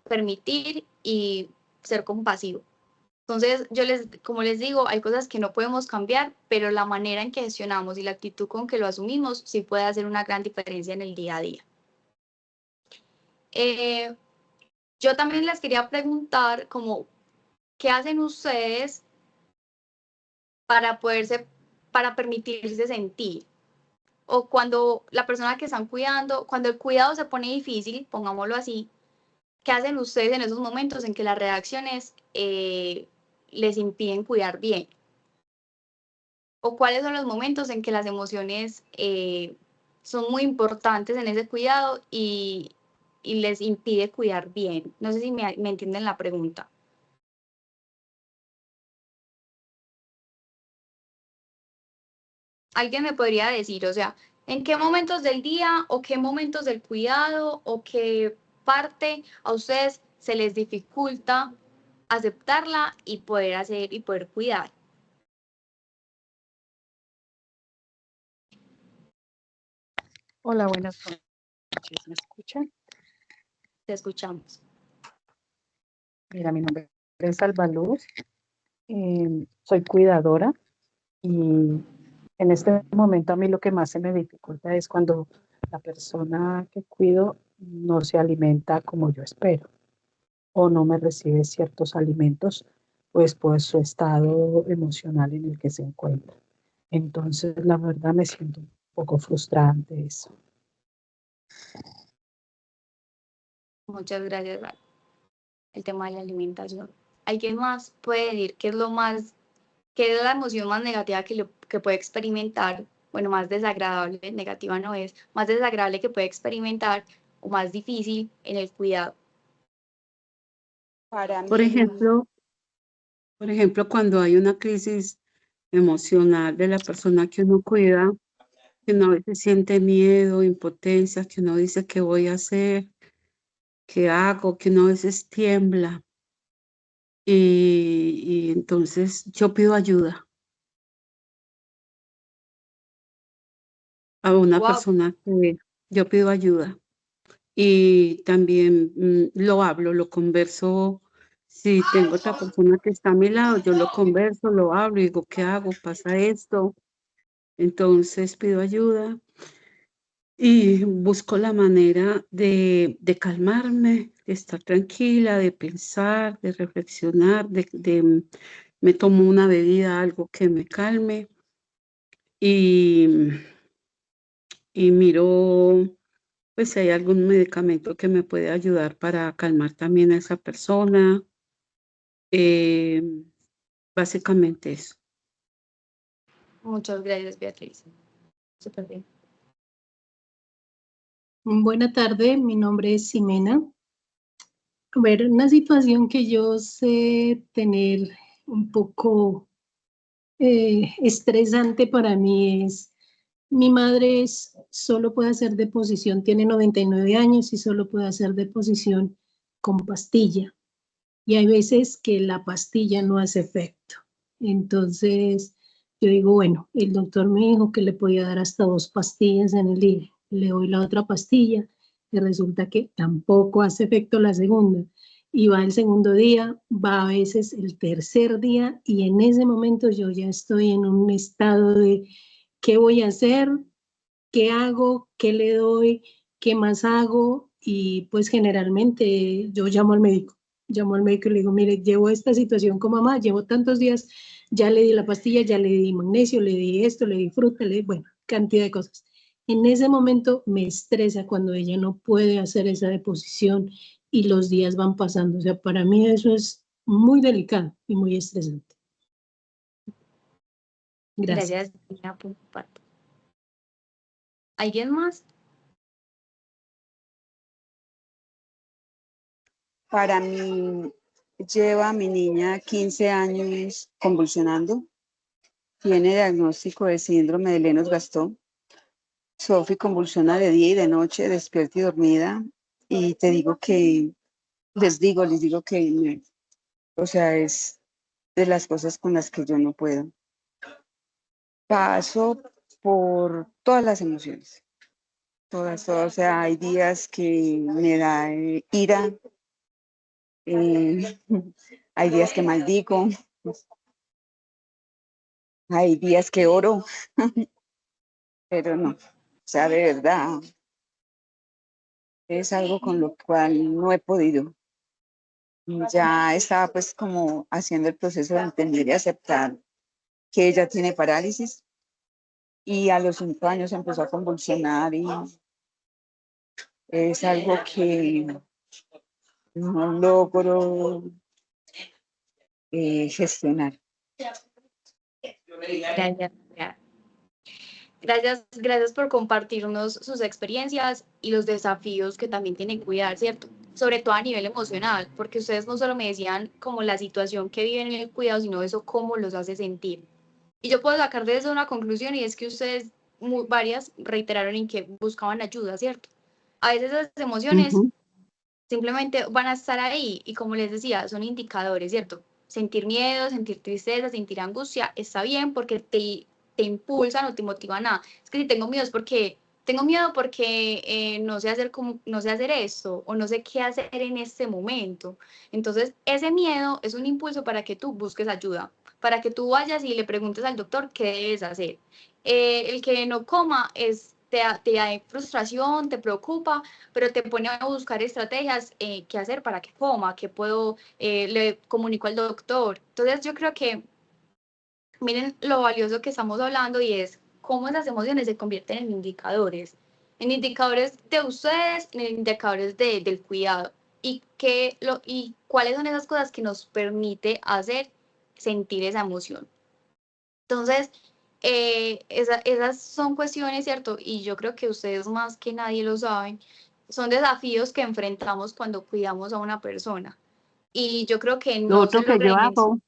Speaker 8: permitir y ser compasivo. Entonces, como les digo, hay cosas que no podemos cambiar, pero la manera en que gestionamos y la actitud con que lo asumimos sí puede hacer una gran diferencia en el día a día. Yo también les quería preguntar, como, ¿qué hacen ustedes para permitirse sentir? O cuando la persona que están cuidando, cuando el cuidado se pone difícil, pongámoslo así, ¿qué hacen ustedes en esos momentos en que las reacciones les impiden cuidar bien? ¿O cuáles son los momentos en que las emociones son muy importantes en ese cuidado y les impide cuidar bien? No sé si me entienden la pregunta. ¿Alguien me podría decir, o sea, en qué momentos del día o qué momentos del cuidado o qué parte a ustedes se les dificulta aceptarla y poder hacer y poder cuidar?
Speaker 11: Hola, buenas noches. ¿Me escuchan?
Speaker 8: Te escuchamos.
Speaker 11: Mira, mi nombre es Salvaluz. Soy cuidadora y en este momento a mí lo que más se me dificulta es cuando la persona que cuido no se alimenta como yo espero o no me recibe ciertos alimentos, pues por su estado emocional en el que se encuentra. Entonces, la verdad me siento un poco frustrante eso.
Speaker 8: Muchas gracias, Val. El tema de la alimentación. ¿Alguien más puede decir qué es la emoción más negativa que puede experimentar? Bueno, más desagradable, negativa no es, más desagradable que puede experimentar o más difícil en el cuidado.
Speaker 4: Para mí,
Speaker 9: Por ejemplo, cuando hay una crisis emocional de la persona que uno cuida, que uno a veces siente miedo, impotencia, que uno dice qué voy a hacer, qué hago, que uno a veces tiembla. y entonces yo pido ayuda a una
Speaker 8: Wow.
Speaker 9: persona que yo pido ayuda. Y también lo hablo, lo converso. Si tengo otra persona que está a mi lado, yo lo converso, lo hablo y digo, ¿qué hago? Pasa esto. Entonces pido ayuda y busco la manera de calmarme, de estar tranquila, de pensar, de reflexionar, me tomo una bebida, algo que me calme y, y miro pues si hay algún medicamento que me puede ayudar para calmar también a esa persona. Eh, básicamente eso.
Speaker 8: Muchas gracias, Beatriz. Súper bien.
Speaker 12: Buena tarde, mi nombre es Ximena. A ver, una situación que yo sé tener un poco estresante para mí es, mi madre solo puede hacer deposición, tiene 99 años y solo puede hacer deposición con pastilla. Y hay veces que la pastilla no hace efecto. Entonces, yo digo, bueno, el doctor me dijo que le podía dar hasta 2 pastillas en el día. Le doy la otra pastilla y resulta que tampoco hace efecto la segunda. Y va el segundo día, va a veces el tercer día y en ese momento yo ya estoy en un estado de ¿qué voy a hacer? ¿Qué hago? ¿Qué le doy? ¿Qué más hago? Y pues generalmente yo llamo al médico y le digo, mire, llevo esta situación con mamá, llevo tantos días, ya le di la pastilla, ya le di magnesio, le di esto, le di fruta, bueno, cantidad de cosas. En ese momento me estresa cuando ella no puede hacer esa deposición y los días van pasando. O sea, para mí eso es muy delicado y muy estresante. Gracias.
Speaker 8: Gracias, por tu parte. ¿Alguien más?
Speaker 4: Para mí, lleva a mi niña 15 años convulsionando. Tiene diagnóstico de síndrome de Lennox-Gastaut. Sophie convulsiona de día y de noche, despierta y dormida. Y te digo que, les digo que, o sea, es de las cosas con las que yo no puedo. Paso por todas las emociones. Todas, o sea, hay días que me da ira, hay días que maldigo, hay días que oro, pero no, o sea, de verdad, es algo con lo cual no he podido. Ya estaba pues como haciendo el proceso de entender y aceptar que ella tiene parálisis y a los 5 años empezó a convulsionar y es algo que no logro gestionar.
Speaker 8: Gracias por compartirnos sus experiencias y los desafíos que también tienen que cuidar, ¿cierto? Sobre todo a nivel emocional, porque ustedes no solo me decían como la situación que viven en el cuidado, sino eso cómo los hace sentir. Y yo puedo sacar de eso una conclusión y es que ustedes, varias, reiteraron en que buscaban ayuda, ¿cierto? A veces esas emociones simplemente van a estar ahí y como les decía, son indicadores, ¿cierto? Sentir miedo, sentir tristeza, sentir angustia, está bien porque te impulsan o te motivan a, es que si tengo miedo es porque, no sé hacer esto o no sé qué hacer en este momento. Entonces, ese miedo es un impulso para que tú busques ayuda, para que tú vayas y le preguntes al doctor qué debes hacer. El que no coma te da frustración, te preocupa, pero te pone a buscar estrategias, qué hacer para que coma, qué puedo, le comunico al doctor. Entonces yo creo que miren lo valioso que estamos hablando y es cómo esas emociones se convierten en indicadores de ustedes, en indicadores del cuidado y cuáles son esas cosas que nos permite hacer sentir esa emoción. Entonces, esas son cuestiones, ¿cierto? Y yo creo que ustedes más que nadie lo saben, son desafíos que enfrentamos cuando cuidamos a una persona. Y yo creo que
Speaker 9: Lo
Speaker 8: no se
Speaker 9: otro que yo
Speaker 8: logra
Speaker 9: hago,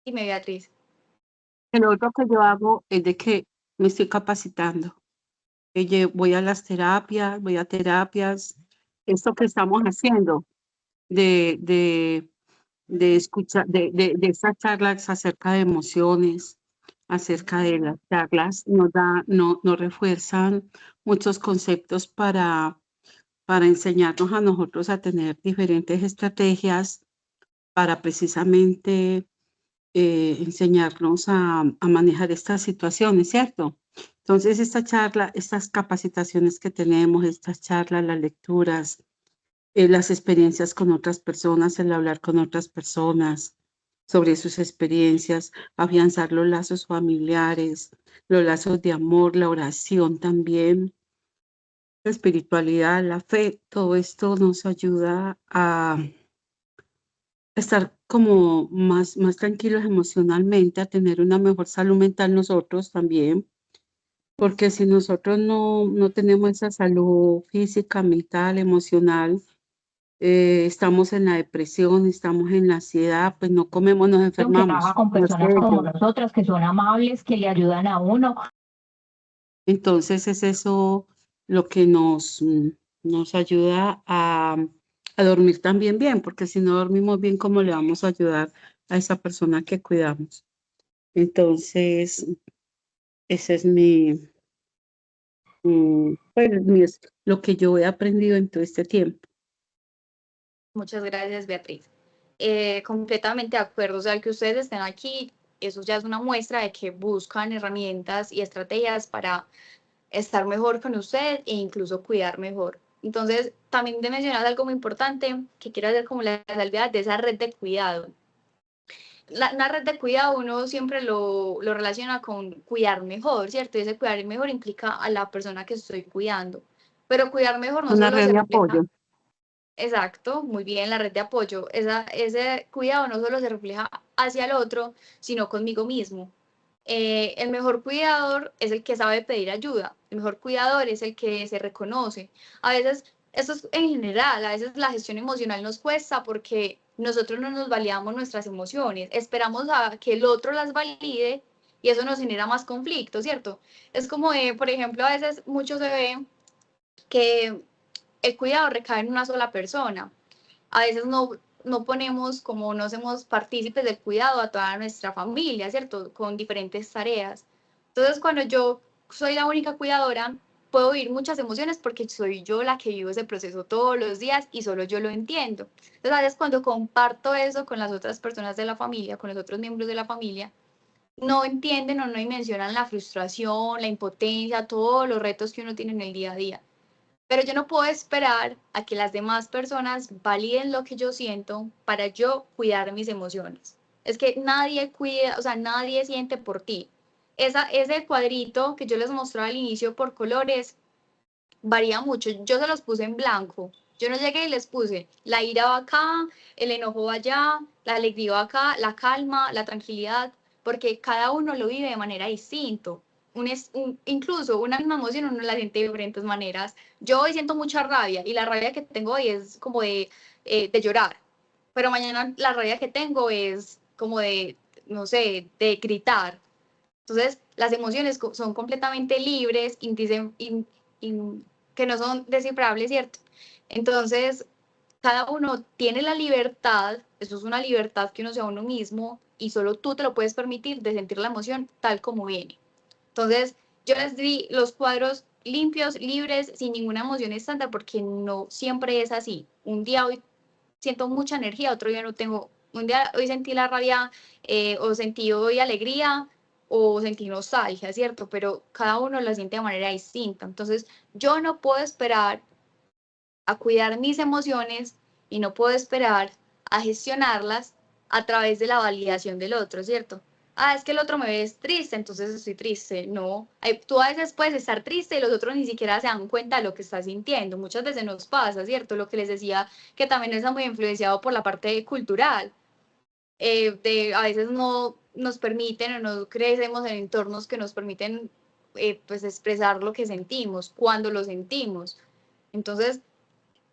Speaker 8: Dime, Beatriz.
Speaker 9: lo otro que yo hago es de que me estoy capacitando. Voy a las terapias, esto que estamos haciendo de de escuchar, de estas charlas acerca de emociones, acerca de las charlas, nos refuerzan muchos conceptos para enseñarnos a nosotros a tener diferentes estrategias para precisamente enseñarnos a manejar estas situaciones, ¿cierto? Entonces, esta charla, estas capacitaciones que tenemos, estas charlas, las lecturas, las experiencias con otras personas, el hablar con otras personas sobre sus experiencias, afianzar los lazos familiares, los lazos de amor, la oración también, la espiritualidad, la fe, todo esto nos ayuda a estar como más tranquilos emocionalmente, a tener una mejor salud mental nosotros también, porque si nosotros no tenemos esa salud física, mental, emocional, estamos en la depresión, estamos en la ansiedad, pues no comemos, nos
Speaker 13: que
Speaker 9: enfermamos.
Speaker 13: trabaja con
Speaker 9: No es
Speaker 13: personas
Speaker 9: que
Speaker 13: como
Speaker 9: yo-
Speaker 13: nosotras, que son amables, que le ayudan a uno.
Speaker 9: Entonces es eso lo que nos ayuda a dormir también bien, porque si no dormimos bien, ¿cómo le vamos a ayudar a esa persona que cuidamos? Entonces, ese es lo que yo he aprendido en todo este tiempo.
Speaker 8: Muchas gracias, Beatriz. Completamente de acuerdo, o sea, el que ustedes estén aquí, eso ya es una muestra de que buscan herramientas y estrategias para estar mejor con usted e incluso cuidar mejor. Entonces, también te mencionas algo muy importante que quiero hacer como la salvedad de esa red de cuidado. Una red de cuidado uno siempre lo relaciona con cuidar mejor, ¿cierto? Y ese cuidar mejor implica a la persona que estoy cuidando. Pero cuidar mejor no
Speaker 9: Una
Speaker 8: solo
Speaker 9: red
Speaker 8: se
Speaker 9: de
Speaker 8: refleja.
Speaker 9: apoyo.
Speaker 8: Exacto, muy bien, la red de apoyo. Ese cuidado no solo se refleja hacia el otro, sino conmigo mismo. El mejor cuidador es el que sabe pedir ayuda. El mejor cuidador es el que se reconoce. A veces, esto es en general, a veces la gestión emocional nos cuesta porque nosotros no nos validamos nuestras emociones. Esperamos a que el otro las valide y eso nos genera más conflicto, ¿cierto? Es como, por ejemplo, a veces mucho se ve que el cuidado recae en una sola persona. A veces no ponemos, como no hacemos partícipes del cuidado a toda nuestra familia, ¿cierto? Con diferentes tareas. Entonces, cuando yo soy la única cuidadora, puedo vivir muchas emociones porque soy yo la que vivo ese proceso todos los días y solo yo lo entiendo. Entonces, a veces cuando comparto eso con las otras personas de la familia, con los otros miembros de la familia, no entienden o no dimensionan la frustración, la impotencia, todos los retos que uno tiene en el día a día. Pero yo no puedo esperar a que las demás personas validen lo que yo siento para yo cuidar mis emociones. Es que nadie cuida, o sea, nadie siente por ti. Ese cuadrito que yo les mostraba al inicio por colores varía mucho. Yo se los puse en blanco. Yo no llegué y les puse la ira va acá, el enojo va allá, la alegría va acá, la calma, la tranquilidad, porque cada uno lo vive de manera distinta. Incluso una misma emoción uno la siente de diferentes maneras. Yo hoy siento mucha rabia y la rabia que tengo hoy es como de llorar, pero mañana la rabia que tengo es como de, no sé, de gritar. Entonces, las emociones son completamente libres, que no son descifrables, ¿cierto? Entonces, cada uno tiene la libertad, eso es una libertad que uno sea uno mismo y solo tú te lo puedes permitir de sentir la emoción tal como viene. Entonces, yo les di los cuadros limpios, libres, sin ninguna emoción estándar, porque no siempre es así. Un día hoy siento mucha energía, otro día no tengo. Un día hoy sentí la rabia o sentí hoy alegría o sentí nostalgia, ¿cierto? Pero cada uno lo siente de manera distinta. Entonces, yo no puedo esperar a cuidar mis emociones y no puedo esperar a gestionarlas a través de la validación del otro, ¿cierto? Es que el otro me ve triste, entonces estoy triste. No, tú a veces puedes estar triste y los otros ni siquiera se dan cuenta de lo que estás sintiendo. Muchas veces nos pasa, ¿cierto? Lo que les decía, que también está muy influenciado por la parte cultural. A veces no nos permiten o no crecemos en entornos que nos permiten pues expresar lo que sentimos, cuando lo sentimos. Entonces,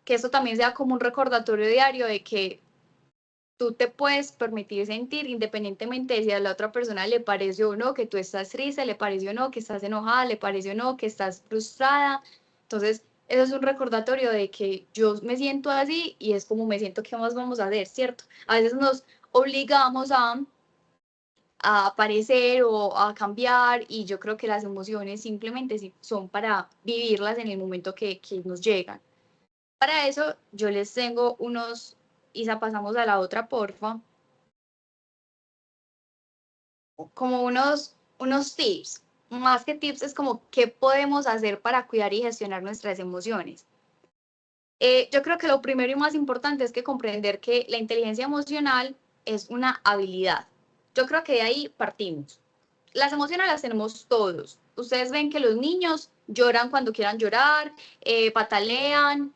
Speaker 8: que eso también sea como un recordatorio diario de que tú te puedes permitir sentir independientemente de si a la otra persona le pareció o no que tú estás triste, le pareció o no que estás enojada, le pareció o no que estás frustrada. Entonces, eso es un recordatorio de que yo me siento así y es como me siento, ¿qué más vamos a hacer, cierto? A veces nos obligamos a aparecer o a cambiar, y yo creo que las emociones simplemente son para vivirlas en el momento que nos llegan. Para eso yo les tengo unos, Isa, pasamos a la otra, porfa, como unos tips. Más que tips, es como qué podemos hacer para cuidar y gestionar nuestras emociones. Yo creo que lo primero y más importante es que comprender que la inteligencia emocional es una habilidad. Yo creo que de ahí partimos. Las emociones las tenemos todos. Ustedes ven que los niños lloran cuando quieran llorar, patalean.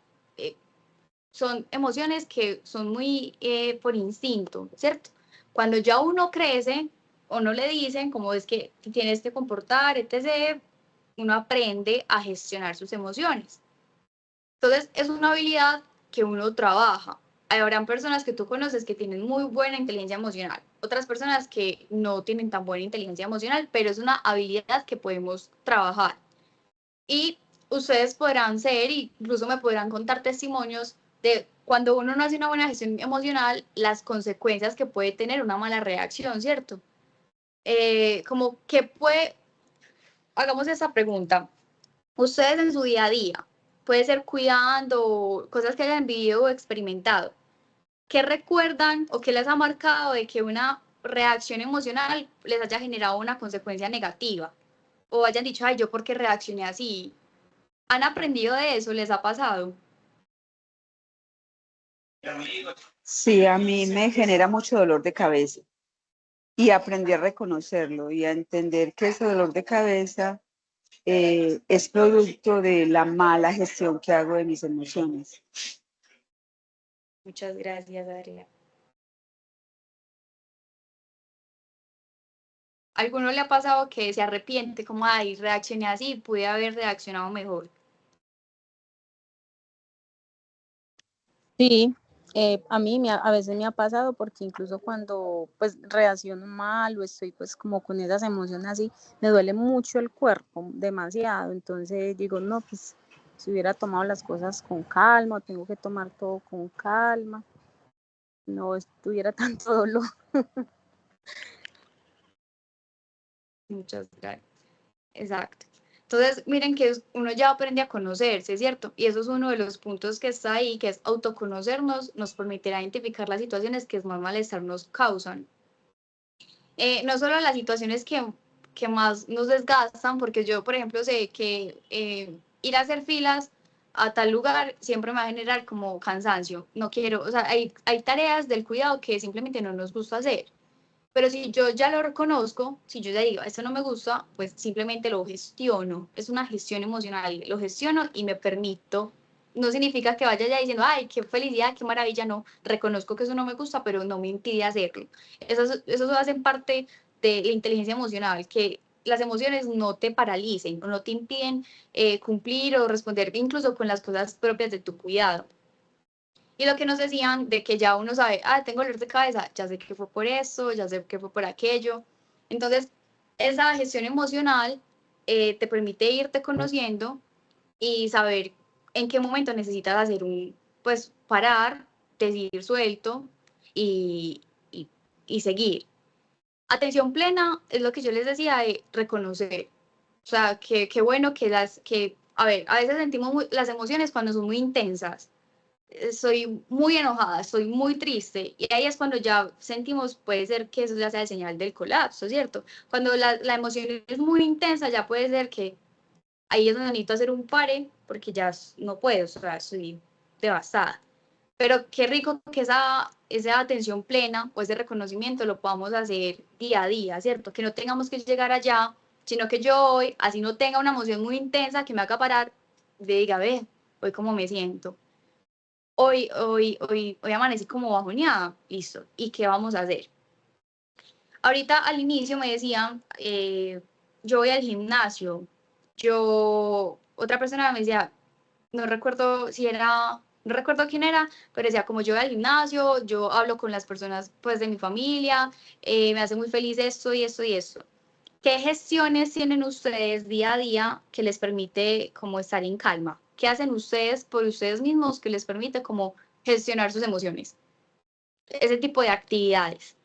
Speaker 8: Son emociones que son muy por instinto, ¿cierto? Cuando ya uno crece o no le dicen cómo es que tienes que comportar, etc., uno aprende a gestionar sus emociones. Entonces, es una habilidad que uno trabaja. Habrán personas que tú conoces que tienen muy buena inteligencia emocional, otras personas que no tienen tan buena inteligencia emocional, pero es una habilidad que podemos trabajar. Y ustedes podrán ser, incluso me podrán contar testimonios de cuando uno no hace una buena gestión emocional, las consecuencias que puede tener una mala reacción, ¿cierto? Como que hagamos esa pregunta. Ustedes en su día a día, puede ser cuidando, cosas que hayan vivido o experimentado, ¿qué recuerdan o qué les ha marcado de que una reacción emocional les haya generado una consecuencia negativa? O hayan dicho, ay, ¿yo por qué reaccioné así? ¿Han aprendido de eso? ¿Les ha pasado?
Speaker 4: Sí, a mí me genera mucho dolor de cabeza y aprendí a reconocerlo y a entender que ese dolor de cabeza es producto de la mala gestión que hago de mis emociones.
Speaker 8: Muchas gracias, Adriana. ¿Alguno le ha pasado que se arrepiente, como, ay, reaccioné así, pude haber reaccionado mejor?
Speaker 10: Sí, a mí a veces me ha pasado, porque incluso cuando pues reacciono mal o estoy pues como con esas emociones así, me duele mucho el cuerpo, demasiado. Entonces digo, no, pues si hubiera tomado las cosas con calma, tengo que tomar todo con calma, no estuviera tanto dolor.
Speaker 8: Muchas gracias. Exacto. Entonces, miren que uno ya aprende a conocerse, ¿cierto? Y eso es uno de los puntos que está ahí, que es autoconocernos, nos permitirá identificar las situaciones que más malestar nos causan. No solo las situaciones que más nos desgastan, porque yo, por ejemplo, sé que ir a hacer filas a tal lugar siempre me va a generar como cansancio. No quiero, o sea, hay tareas del cuidado que simplemente no nos gusta hacer. Pero si yo ya lo reconozco, si yo ya digo, esto no me gusta, pues simplemente lo gestiono. Es una gestión emocional, lo gestiono y me permito. No significa que vaya ya diciendo, ay, qué felicidad, qué maravilla, no. Reconozco que eso no me gusta, pero no me impide hacerlo. Eso hacen parte de la inteligencia emocional, que las emociones no te paralicen, no te impiden cumplir o responder incluso con las cosas propias de tu cuidado. Y lo que nos decían de que ya uno sabe, ah, tengo dolor de cabeza, ya sé que fue por eso, ya sé que fue por aquello. Entonces, esa gestión emocional te permite irte conociendo y saber en qué momento necesitas hacer pues, parar, decidir suelto y, y seguir. Atención plena es lo que yo les decía de reconocer. O sea, qué bueno a ver, a veces sentimos las emociones cuando son muy intensas. Soy muy enojada, estoy muy triste, y ahí es cuando ya sentimos, puede ser que eso ya sea el señal del colapso, ¿cierto? Cuando la emoción es muy intensa, ya puede ser que ahí es donde necesito hacer un pare, porque ya no puedo, o sea, estoy devastada. Pero qué rico que esa atención plena o ese reconocimiento lo podamos hacer día a día, ¿cierto? Que no tengamos que llegar allá, sino que yo hoy, así no tenga una emoción muy intensa que me haga parar, le diga, ve, hoy cómo me siento. Hoy amanecí como bajoneada, listo, ¿y qué vamos a hacer? Ahorita al inicio me decían, yo voy al gimnasio, otra persona me decía, no recuerdo no recuerdo quién era, pero decía, como yo voy al gimnasio, yo hablo con las personas pues de mi familia, me hace muy feliz esto y esto y esto. ¿Qué gestiones tienen ustedes día a día que les permite como estar en calma? ¿qué hacen ustedes por ustedes mismos que les permite como gestionar sus emociones? Ese tipo de actividades.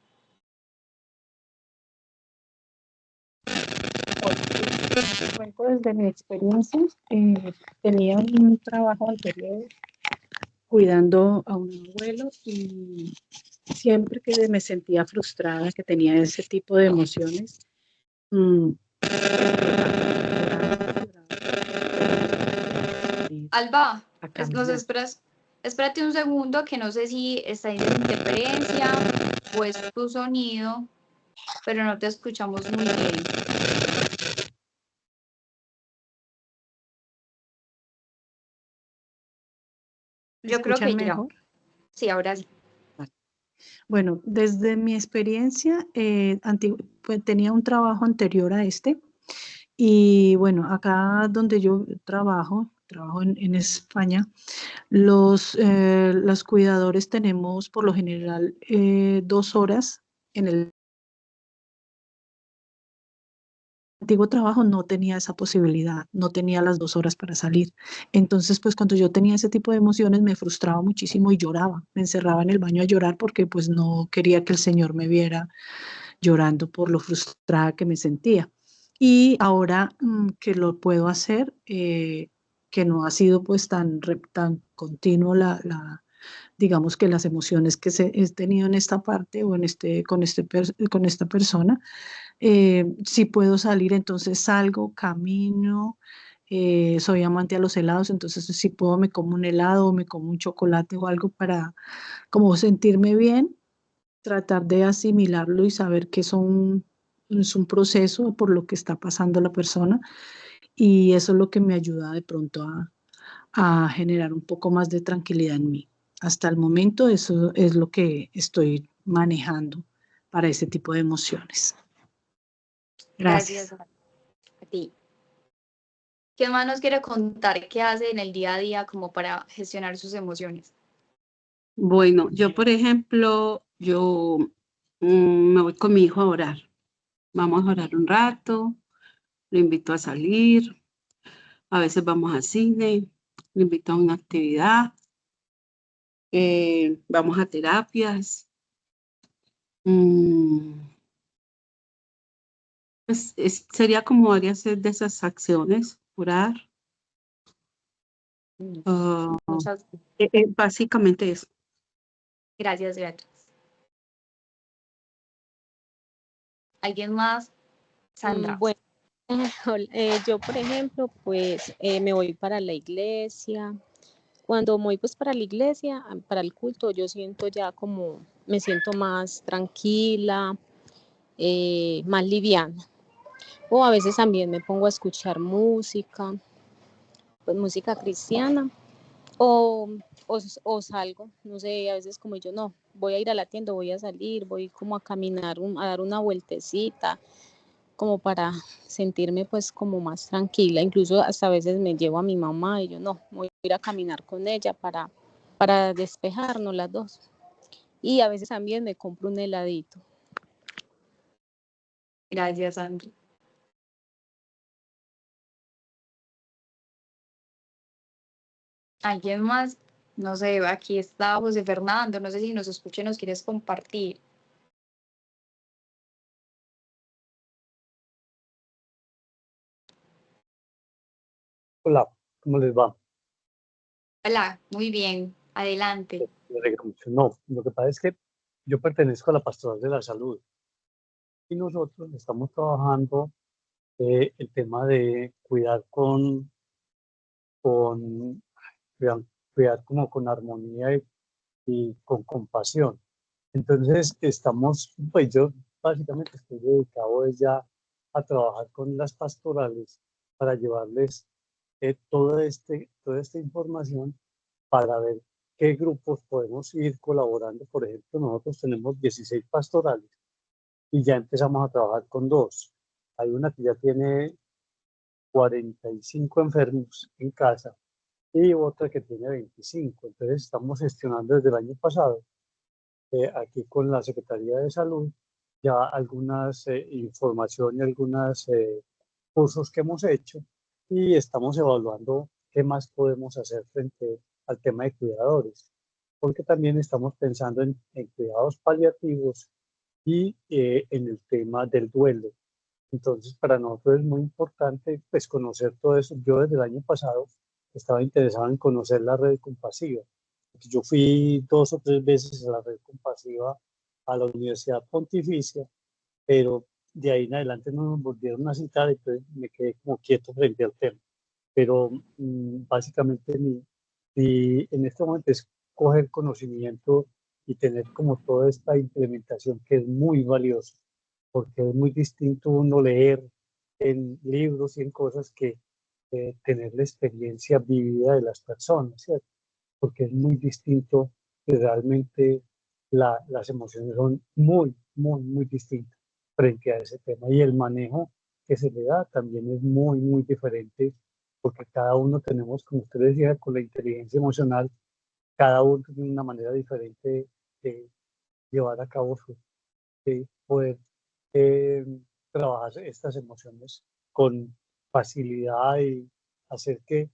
Speaker 11: Cuento desde mi experiencia. Tenía un trabajo anterior cuidando a un abuelo y siempre que me sentía frustrada, que tenía ese tipo de emociones,
Speaker 8: Alba,
Speaker 11: a
Speaker 8: nos
Speaker 11: caminar.
Speaker 8: espérate un segundo, que no sé si está en interferencia o es tu sonido, pero no te escuchamos muy bien. Yo creo que
Speaker 11: ¿Escuchan
Speaker 8: ya.
Speaker 11: mejor?
Speaker 8: Sí, ahora sí.
Speaker 11: Bueno, desde mi experiencia, pues tenía un trabajo anterior a este y bueno, acá donde yo trabajo en España, los cuidadores tenemos por lo general 2 horas en el antiguo trabajo no tenía esa posibilidad, no tenía las 2 horas para salir. Entonces, pues cuando yo tenía ese tipo de emociones me frustraba muchísimo y lloraba. Me encerraba en el baño a llorar porque pues no quería que el Señor me viera llorando por lo frustrada que me sentía. Y ahora que lo puedo hacer, que no ha sido pues tan continuo digamos que las emociones que he tenido en esta parte o con esta persona, si puedo salir, entonces salgo, camino, soy amante a los helados, entonces si puedo me como un helado, me como un chocolate o algo para como sentirme bien, tratar de asimilarlo y saber que es un proceso por lo que está pasando la persona y eso es lo que me ayuda de pronto a generar un poco más de tranquilidad en mí. Hasta el momento eso es lo que estoy manejando para ese tipo de emociones. Gracias.
Speaker 8: Gracias a ti. ¿Qué más nos quiere contar qué hace en el día a día como para gestionar sus emociones?
Speaker 9: Bueno, yo por ejemplo, yo me voy con mi hijo a orar. Vamos a orar un rato, lo invito a salir, a veces vamos al cine, lo invito a una actividad, vamos a terapias. Pues sería como varias de esas acciones, orar.
Speaker 8: Muchas
Speaker 9: Básicamente eso.
Speaker 8: gracias, Beatriz. ¿Alguien más? Sandra.
Speaker 10: Bueno, yo por ejemplo, pues me voy para la iglesia. Cuando voy pues para la iglesia, para el culto, yo siento ya como, me siento más tranquila, más liviana. O a veces también me pongo a escuchar música, pues música cristiana. O, o salgo, no sé, a veces como yo no, voy a ir a la tienda, voy a salir, voy como a caminar, a dar una vueltecita, como para sentirme pues como más tranquila. Incluso hasta a veces me llevo a mi mamá y yo no, voy a ir a caminar con ella para despejarnos las dos. Y a veces también me compro un heladito.
Speaker 8: Gracias, Sandra. ¿Alguien más? No sé, aquí está José Fernando, no sé si nos escucha y nos quieres compartir.
Speaker 7: Hola, ¿cómo les va?
Speaker 8: Hola, muy bien, adelante.
Speaker 7: Me alegro mucho. No, lo que pasa es que yo pertenezco a la Pastoral de la Salud y nosotros estamos trabajando el tema de cuidar con cuidar como con armonía y con compasión. Entonces estamos, pues yo básicamente estoy dedicado ya a trabajar con las pastorales para llevarles toda esta información para ver qué grupos podemos ir colaborando. Por ejemplo, nosotros tenemos 16 pastorales y ya empezamos a trabajar con 2. Hay una que ya tiene 45 enfermos en casa y otra que tiene 25. Entonces estamos gestionando desde el año pasado aquí con la Secretaría de Salud ya algunas información y algunos cursos que hemos hecho y estamos evaluando qué más podemos hacer frente al tema de cuidadores, porque también estamos pensando en cuidados paliativos y en el tema del duelo. Entonces, para nosotros es muy importante pues, conocer todo eso. Yo desde el año pasado estaba interesado en conocer la red compasiva. Yo fui 2 o 3 veces a la red compasiva a la Universidad Pontificia, pero de ahí en adelante no nos volvieron a citar, entonces me quedé como quieto frente al tema. Pero básicamente en este momento es coger conocimiento y tener como toda esta implementación que es muy valiosa, porque es muy distinto uno leer en libros y en cosas que tener la experiencia vivida de las personas, ¿cierto? Porque es muy distinto y realmente las emociones son muy, muy, muy distintas frente a ese tema. Y el manejo que se le da también es muy, muy diferente, porque cada uno tenemos, como usted decía, con la inteligencia emocional, cada uno tiene una manera diferente de llevar a cabo de poder eh, trabajar estas emociones con facilidad y hacer que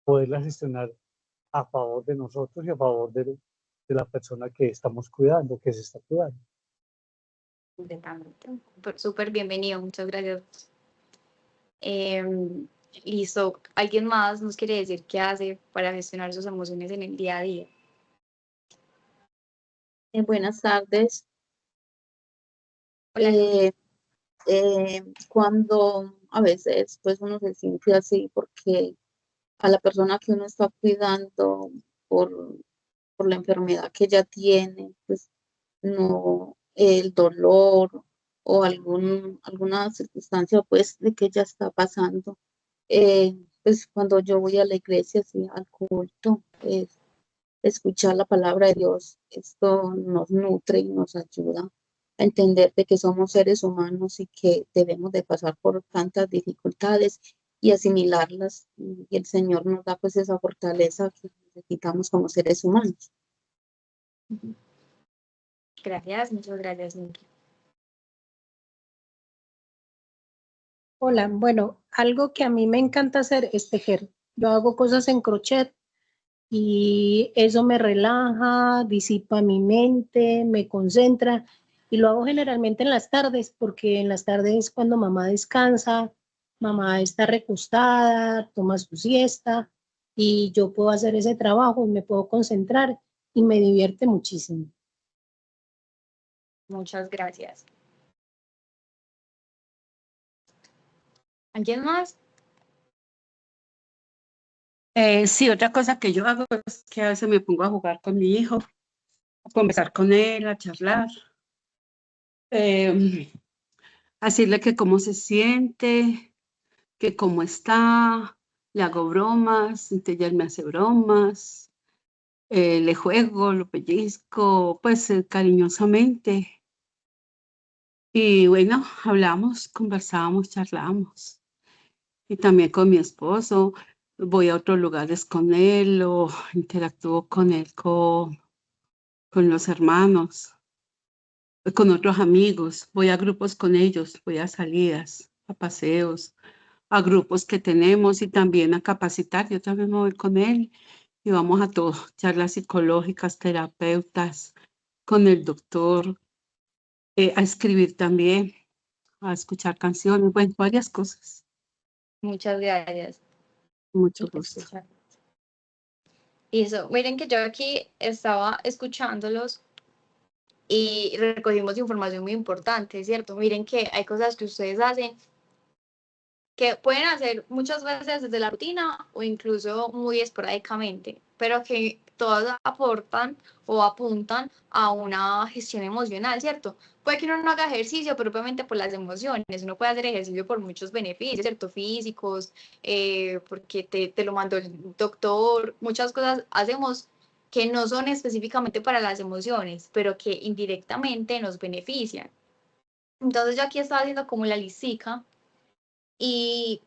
Speaker 7: poderlas gestionar a favor de nosotros y a favor de la persona que estamos cuidando, que se está cuidando.
Speaker 8: Completamente. Súper bienvenido, muchas gracias. Listo. ¿Alguien más nos quiere decir qué hace para gestionar sus emociones en el día a día?
Speaker 9: Buenas tardes.
Speaker 8: Hola.
Speaker 9: Cuando a veces pues uno se siente así porque a la persona que uno está cuidando por, por la enfermedad que ella tiene, pues no, el dolor o alguna circunstancia pues de que ella está pasando. Pues cuando yo voy a la iglesia, así, al culto, escuchar la palabra de Dios, esto nos nutre y nos ayuda a entender de que somos seres humanos y que debemos de pasar por tantas dificultades y asimilarlas, y el Señor nos da pues esa fortaleza que necesitamos como seres humanos.
Speaker 8: Gracias, muchas gracias, Niki.
Speaker 12: Hola, bueno, algo que a mí me encanta hacer es tejer. Yo hago cosas en crochet y eso me relaja, disipa mi mente, me concentra y lo hago generalmente en las tardes porque en las tardes es cuando mamá descansa, mamá está recostada, toma su siesta y yo puedo hacer ese trabajo, me puedo concentrar y me divierte muchísimo.
Speaker 8: Muchas gracias. ¿Alguien más?
Speaker 9: Sí, otra cosa que yo hago es que a veces me pongo a jugar con mi hijo, a conversar con él, a charlar, a decirle que cómo se siente, que cómo está, le hago bromas, entonces él me hace bromas, le juego, lo pellizco, pues cariñosamente. Y bueno, hablamos, conversamos, charlamos. Y también con mi esposo, voy a otros lugares con él o interactúo con él, con los hermanos, con otros amigos, voy a grupos con ellos, voy a salidas, a paseos, a grupos que tenemos y también a capacitar. Yo también me voy con él y vamos a todo, charlas psicológicas, terapeutas, con el doctor, a escribir también, a escuchar canciones, bueno, varias cosas.
Speaker 8: Muchas gracias.
Speaker 9: Mucho gusto.
Speaker 8: Eso, miren que yo aquí estaba escuchándolos y recogimos información muy importante, ¿cierto? Miren que hay cosas que ustedes hacen que pueden hacer muchas veces desde la rutina o incluso muy esporádicamente, pero que todas aportan o apuntan a una gestión emocional, ¿cierto? Puede que uno no haga ejercicio, pero obviamente por las emociones, uno puede hacer ejercicio por muchos beneficios, ¿cierto? Físicos, porque te lo mandó el doctor, muchas cosas hacemos que no son específicamente para las emociones, pero que indirectamente nos benefician. Entonces yo aquí estaba haciendo como la listica y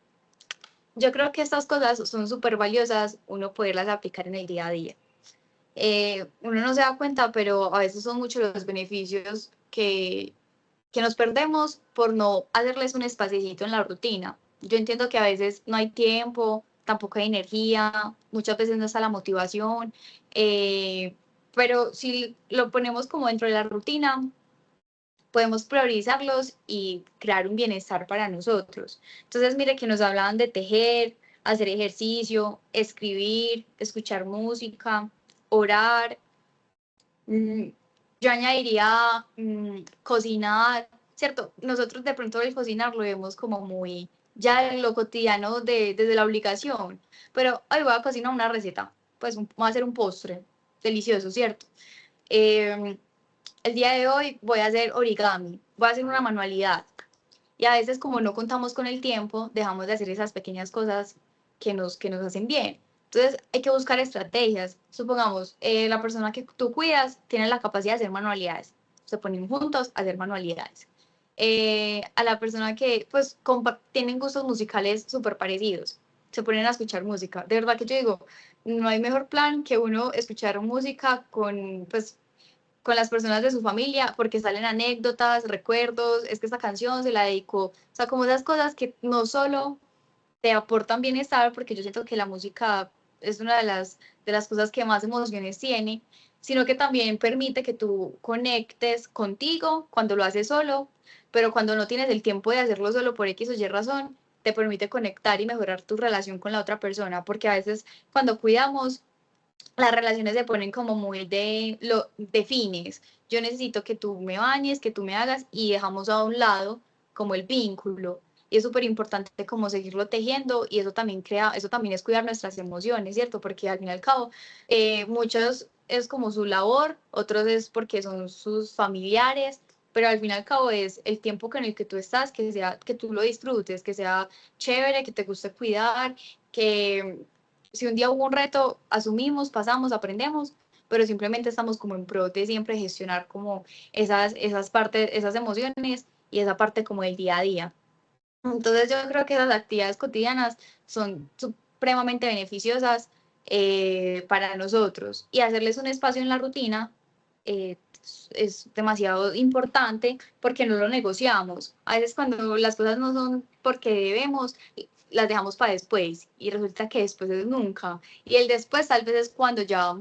Speaker 8: yo creo que estas cosas son súper valiosas, uno poderlas aplicar en el día a día. Uno no se da cuenta, pero a veces son muchos los beneficios que nos perdemos por no hacerles un espacito en la rutina. Yo entiendo que a veces no hay tiempo, tampoco hay energía, muchas veces no está la motivación, pero si lo ponemos como dentro de la rutina, podemos priorizarlos y crear un bienestar para nosotros. Entonces, mire que nos hablaban de tejer, hacer ejercicio, escribir, escuchar música, orar. Yo añadiría cocinar, ¿cierto? Nosotros de pronto el cocinar lo vemos como muy ya en lo cotidiano desde la obligación, pero hoy voy a cocinar una receta, pues voy a hacer un postre delicioso, ¿cierto? El día de hoy voy a hacer origami, voy a hacer una manualidad. Y a veces como no contamos con el tiempo, dejamos de hacer esas pequeñas cosas que nos hacen bien. Entonces hay que buscar estrategias. Supongamos, la persona que tú cuidas tiene la capacidad de hacer manualidades. Se ponen juntos a hacer manualidades. A la persona que pues tienen gustos musicales súper parecidos, se ponen a escuchar música. De verdad que yo digo, no hay mejor plan que uno escuchar música con las personas de su familia, porque salen anécdotas, recuerdos, es que esta canción se la dedicó, o sea, como esas cosas que no solo te aportan bienestar, porque yo siento que la música es una de las cosas que más emociones tiene, sino que también permite que tú conectes contigo cuando lo haces solo, pero cuando no tienes el tiempo de hacerlo solo por X o Y razón, te permite conectar y mejorar tu relación con la otra persona, porque a veces cuando cuidamos, las relaciones se ponen como muy de fines. Yo necesito que tú me bañes, que tú me hagas y dejamos a un lado como el vínculo. Y es súper importante como seguirlo tejiendo y eso también es cuidar nuestras emociones, ¿cierto? Porque al fin y al cabo, muchos es como su labor, otros es porque son sus familiares, pero al fin y al cabo es el tiempo en el que tú estás, que tú lo disfrutes, que sea chévere, que te guste cuidar, que si un día hubo un reto, asumimos, pasamos, aprendemos, pero simplemente estamos como en pro de siempre gestionar como esas partes, esas emociones y esa parte como del día a día. Entonces yo creo que esas actividades cotidianas son supremamente beneficiosas para nosotros y hacerles un espacio en la rutina es demasiado importante porque no lo negociamos. A veces cuando las cosas no son porque debemos, las dejamos para después y resulta que después es nunca. Y el después tal vez es cuando ya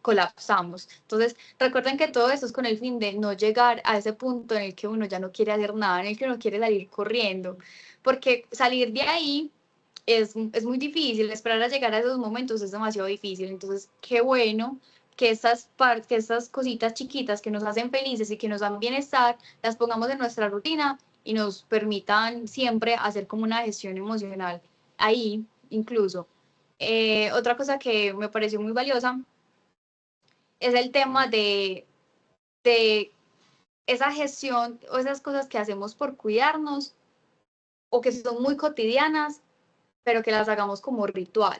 Speaker 8: colapsamos. Entonces, recuerden que todo esto es con el fin de no llegar a ese punto en el que uno ya no quiere hacer nada, en el que uno quiere salir corriendo, porque salir de ahí es muy difícil, esperar a llegar a esos momentos es demasiado difícil. Entonces, qué bueno que que estas cositas chiquitas que nos hacen felices y que nos dan bienestar, las pongamos en nuestra rutina y nos permitan siempre hacer como una gestión emocional ahí incluso. Otra cosa que me pareció muy valiosa es el tema de esa gestión o esas cosas que hacemos por cuidarnos o que son muy cotidianas, pero que las hagamos como ritual.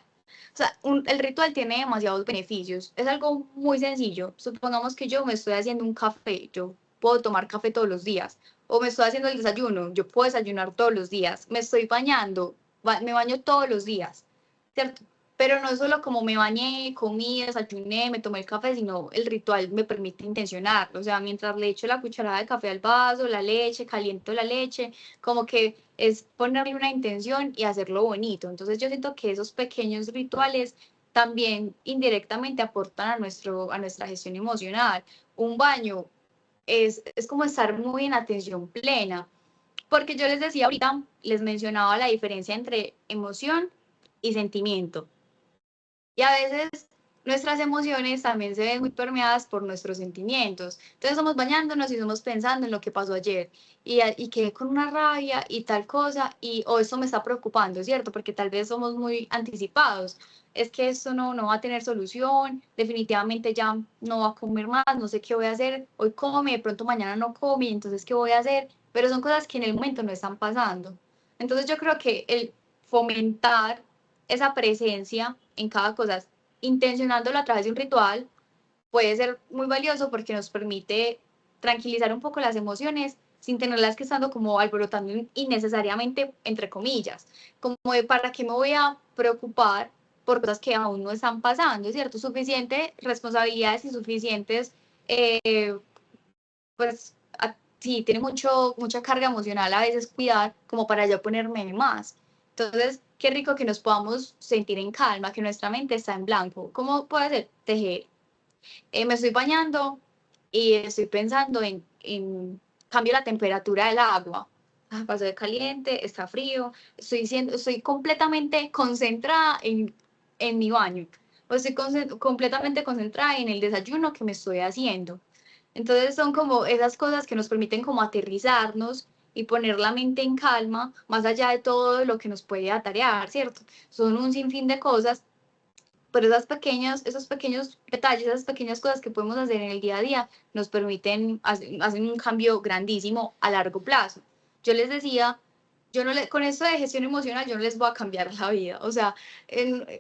Speaker 8: O sea, el ritual tiene demasiados beneficios. Es algo muy sencillo. Supongamos que yo me estoy haciendo un café, yo puedo tomar café todos los días. O me estoy haciendo el desayuno, yo puedo desayunar todos los días. Me estoy bañando, me baño todos los días, ¿cierto? Pero no es solo como me bañé, comí, desayuné, me tomé el café, sino el ritual me permite intencionarlo. O sea, mientras le echo la cucharada de café al vaso, la leche, caliento la leche, como que es ponerle una intención y hacerlo bonito. Entonces yo siento que esos pequeños rituales también indirectamente aportan a nuestra gestión emocional. Un baño es como estar muy en atención plena, porque yo les decía ahorita, les mencionaba la diferencia entre emoción y sentimiento. Y a veces nuestras emociones también se ven muy permeadas por nuestros sentimientos. Entonces estamos bañándonos y estamos pensando en lo que pasó ayer y quedé con una rabia y tal cosa o esto me está preocupando, ¿cierto? Porque tal vez somos muy anticipados. Es que esto no va a tener solución, definitivamente ya no va a comer más, no sé qué voy a hacer, hoy come, de pronto mañana no come, entonces ¿qué voy a hacer? Pero son cosas que en el momento no están pasando. Entonces yo creo que el fomentar esa presencia en cada cosa, intencionándolo a través de un ritual, puede ser muy valioso porque nos permite tranquilizar un poco las emociones sin tenerlas que estando como alborotando innecesariamente, entre comillas, como de para qué me voy a preocupar por cosas que aún no están pasando, ¿cierto? Suficientes responsabilidades y suficientes, pues, sí, tiene mucha carga emocional a veces cuidar como para yo ponerme más. Entonces, qué rico que nos podamos sentir en calma, que nuestra mente está en blanco. ¿Cómo puede ser? Tejer. Me estoy bañando y estoy pensando en cambio la temperatura del agua. Pasó de caliente, está frío. Estoy completamente concentrada en mi baño. O estoy completamente concentrada en el desayuno que me estoy haciendo. Entonces son como esas cosas que nos permiten como aterrizarnos y poner la mente en calma, más allá de todo lo que nos puede atarear, ¿cierto? Son un sinfín de cosas, pero esos pequeños detalles, esas pequeñas cosas que podemos hacer en el día a día nos permiten, hacen un cambio grandísimo a largo plazo. Yo les decía, con esto de gestión emocional, yo no les voy a cambiar la vida. O sea,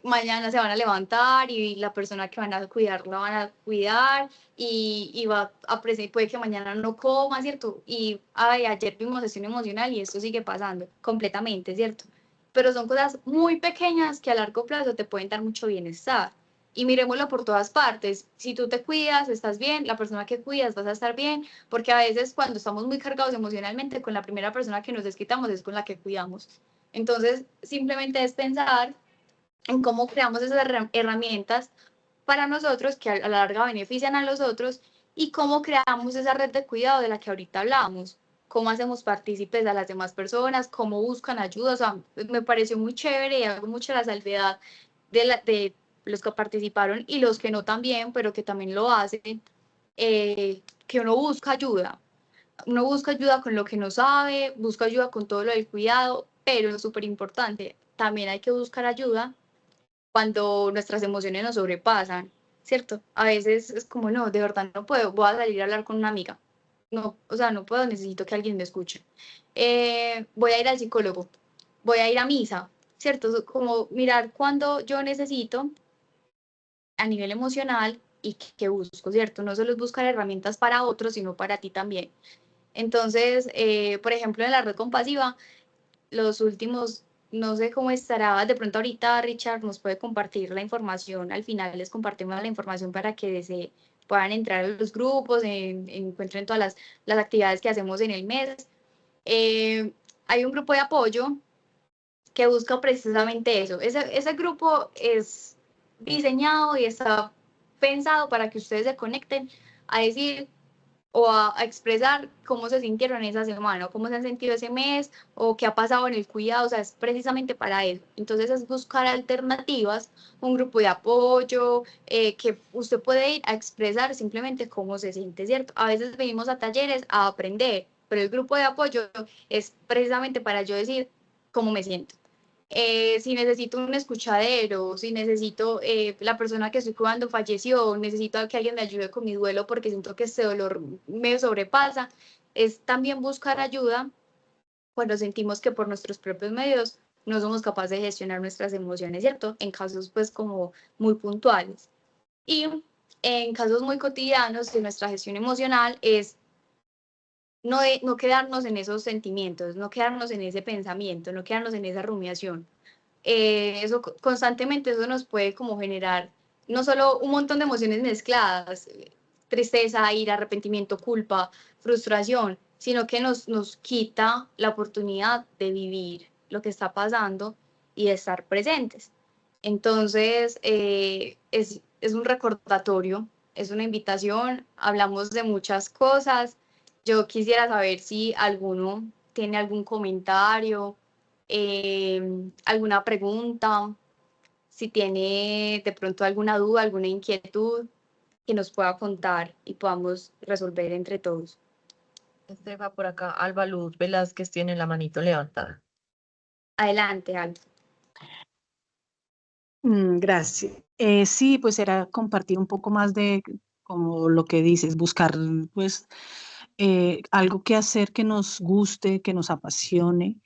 Speaker 8: mañana se van a levantar y la persona que van a cuidar la van a cuidar y va a puede que mañana no coma, ¿cierto? Y ayer vimos gestión emocional y esto sigue pasando completamente, ¿cierto? Pero son cosas muy pequeñas que a largo plazo te pueden dar mucho bienestar. Y miremoslo por todas partes. Si tú te cuidas, estás bien, la persona que cuidas vas a estar bien, porque a veces cuando estamos muy cargados emocionalmente, con la primera persona que nos desquitamos es con la que cuidamos. Entonces, simplemente es pensar en cómo creamos esas herramientas para nosotros que a la larga benefician a los otros y cómo creamos esa red de cuidado de la que ahorita hablamos, cómo hacemos partícipes a las demás personas, cómo buscan ayuda. O sea, me pareció muy chévere y hago mucho la salvedad de los que participaron y los que no también, pero que también lo hacen, que uno busca ayuda. Uno busca ayuda con lo que no sabe, busca ayuda con todo lo del cuidado, pero es súper importante, también hay que buscar ayuda cuando nuestras emociones nos sobrepasan, ¿cierto? A veces es como, no, de verdad no puedo, voy a salir a hablar con una amiga. No, o sea, no puedo, necesito que alguien me escuche. Voy a ir al psicólogo, voy a ir a misa, ¿cierto? Como mirar cuando yo necesito a nivel emocional y que busco, ¿cierto? No solo es buscar herramientas para otros, sino para ti también. Entonces, por ejemplo, en la red compasiva, los últimos, no sé cómo estará, de pronto ahorita Richard nos puede compartir la información, al final les compartimos la información para que se puedan entrar a los grupos, encuentren todas las actividades que hacemos en el mes. Hay un grupo de apoyo que busca precisamente eso. Ese grupo es diseñado y está pensado para que ustedes se conecten a decir o a expresar cómo se sintieron esa semana, o cómo se han sentido ese mes, o qué ha pasado en el cuidado. O sea, es precisamente para eso. Entonces es buscar alternativas, un grupo de apoyo, que usted puede ir a expresar simplemente cómo se siente, ¿cierto? A veces venimos a talleres a aprender, pero el grupo de apoyo es precisamente para yo decir cómo me siento. Si necesito un escuchadero, si necesito, la persona que estoy cuidando falleció, necesito que alguien me ayude con mi duelo porque siento que este dolor me sobrepasa, es también buscar ayuda cuando sentimos que por nuestros propios medios no somos capaces de gestionar nuestras emociones, ¿cierto? En casos pues como muy puntuales. Y en casos muy cotidianos de nuestra gestión emocional es no quedarnos en esos sentimientos, no quedarnos en ese pensamiento, no quedarnos en esa rumiación. Eso constantemente, eso nos puede como generar no solo un montón de emociones mezcladas, tristeza, ira, arrepentimiento, culpa, frustración, sino que nos quita la oportunidad de vivir lo que está pasando y de estar presentes. Entonces, es un recordatorio, es una invitación, hablamos de muchas cosas. Yo quisiera saber si alguno tiene algún comentario, alguna pregunta, si tiene de pronto alguna duda, alguna inquietud que nos pueda contar y podamos resolver entre todos.
Speaker 2: Estefa, por acá, Alba Luz Velázquez tiene la manito levantada.
Speaker 8: Adelante, Alba.
Speaker 11: Gracias. Sí, pues era compartir un poco más de como lo que dices, buscar pues algo que hacer que nos guste, que nos apasione.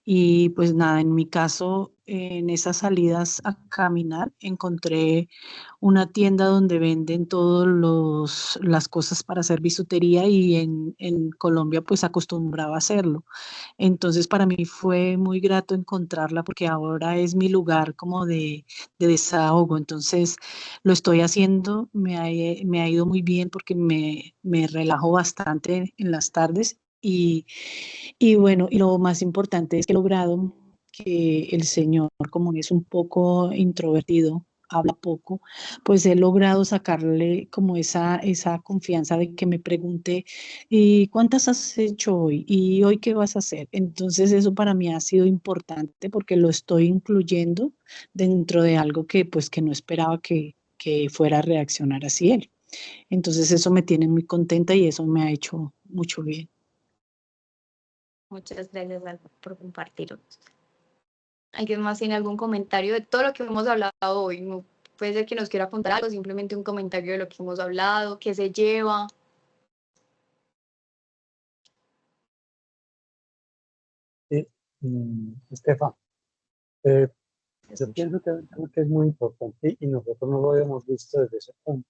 Speaker 11: Y pues nada, en mi caso, en esas salidas a caminar, encontré una tienda donde venden todas las cosas para hacer bisutería y en Colombia pues acostumbraba a hacerlo. Entonces para mí fue muy grato encontrarla porque ahora es mi lugar como de desahogo. Entonces lo estoy haciendo, me ha ido muy bien porque me relajo bastante en las tardes y bueno, y lo más importante es que he logrado que el señor, como es un poco introvertido, habla poco, pues he logrado sacarle como esa confianza de que me pregunte, ¿y cuántas has hecho hoy? ¿Y hoy qué vas a hacer? Entonces eso para mí ha sido importante porque lo estoy incluyendo dentro de algo que pues que no esperaba que fuera a reaccionar así él. Entonces eso me tiene muy contenta y eso me ha hecho mucho bien.
Speaker 8: Muchas gracias, Alba, por compartirlo. ¿Alguien más tiene algún comentario de todo lo que hemos hablado hoy? No, puede ser que nos quiera contar algo, simplemente un comentario de lo que hemos hablado, qué se lleva.
Speaker 7: Estefan, yo pienso que es muy importante y nosotros no lo habíamos visto desde ese punto,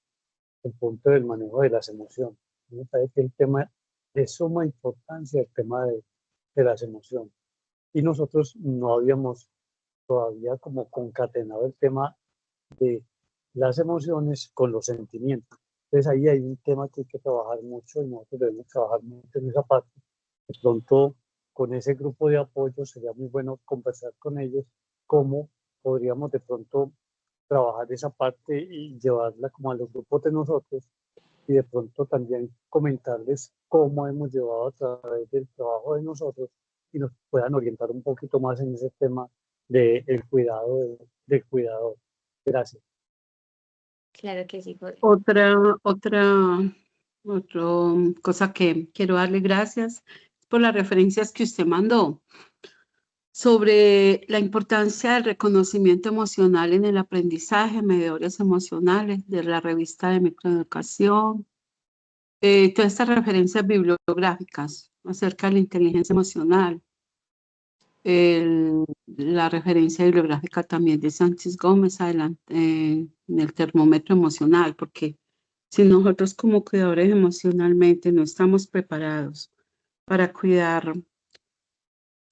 Speaker 7: el punto del manejo de las emociones. Me parece que el tema de suma importancia, el tema de las emociones. Y nosotros no habíamos todavía como concatenado el tema de las emociones con los sentimientos. Entonces ahí hay un tema que hay que trabajar mucho y nosotros debemos trabajar mucho en esa parte. De pronto, con ese grupo de apoyo sería muy bueno conversar con ellos cómo podríamos de pronto trabajar esa parte y llevarla como a los grupos de nosotros y de pronto también comentarles cómo hemos llevado a través del trabajo de nosotros y nos puedan orientar un poquito más en ese tema del cuidado del cuidador. Gracias.
Speaker 8: Claro que sí.
Speaker 9: Otra cosa que quiero darle gracias por las referencias que usted mandó sobre la importancia del reconocimiento emocional en el aprendizaje, medidores emocionales, de la revista de microeducación, todas estas referencias bibliográficas acerca de la inteligencia emocional, la referencia bibliográfica también de Sánchez Gómez adelante, en el termómetro emocional, porque si nosotros como cuidadores emocionalmente no estamos preparados para cuidar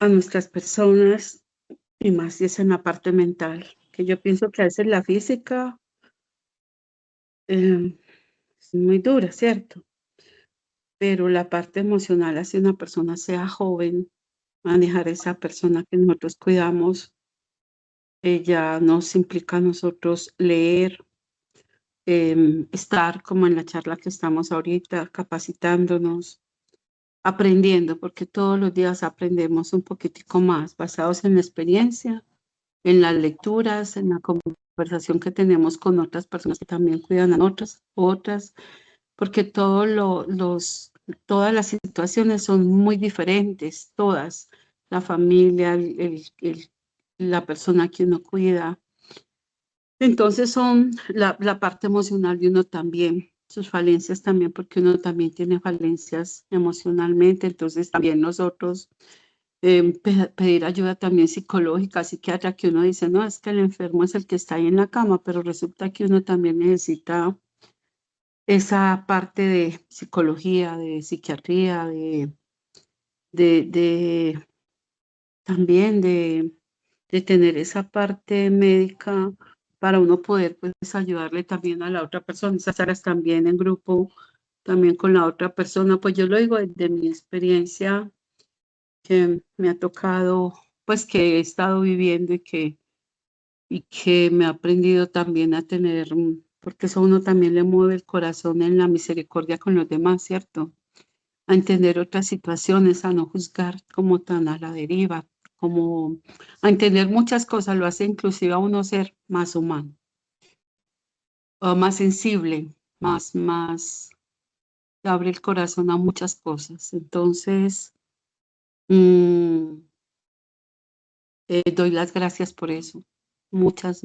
Speaker 9: a nuestras personas, y más si es en la parte mental, que yo pienso que a veces la física es muy dura, ¿cierto? Pero la parte emocional, así una persona sea joven, manejar esa persona que nosotros cuidamos, ya nos implica a nosotros leer, estar como en la charla que estamos ahorita, capacitándonos, aprendiendo, porque todos los días aprendemos un poquitico más, basados en la experiencia, en las lecturas, en la conversación que tenemos con otras personas que también cuidan a otras, porque todas las situaciones son muy diferentes, todas, la familia, la persona que uno cuida. Entonces son la parte emocional de uno también, sus falencias también, porque uno también tiene falencias emocionalmente, entonces también nosotros pedir ayuda también psicológica, psiquiatra, que uno dice, no, es que el enfermo es el que está ahí en la cama, pero resulta que uno también necesita esa parte de psicología, de psiquiatría, también de tener esa parte médica para uno poder pues ayudarle también a la otra persona, esas áreas también en grupo, también con la otra persona, pues yo lo digo desde mi experiencia que me ha tocado, pues que he estado viviendo y que me ha aprendido también a tener, porque eso a uno también le mueve el corazón en la misericordia con los demás, ¿cierto? A entender otras situaciones, a no juzgar como tan a la deriva, como a entender muchas cosas, lo hace inclusive a uno ser más humano, o más sensible, más, abre el corazón a muchas cosas. Entonces, doy las gracias por eso, muchas.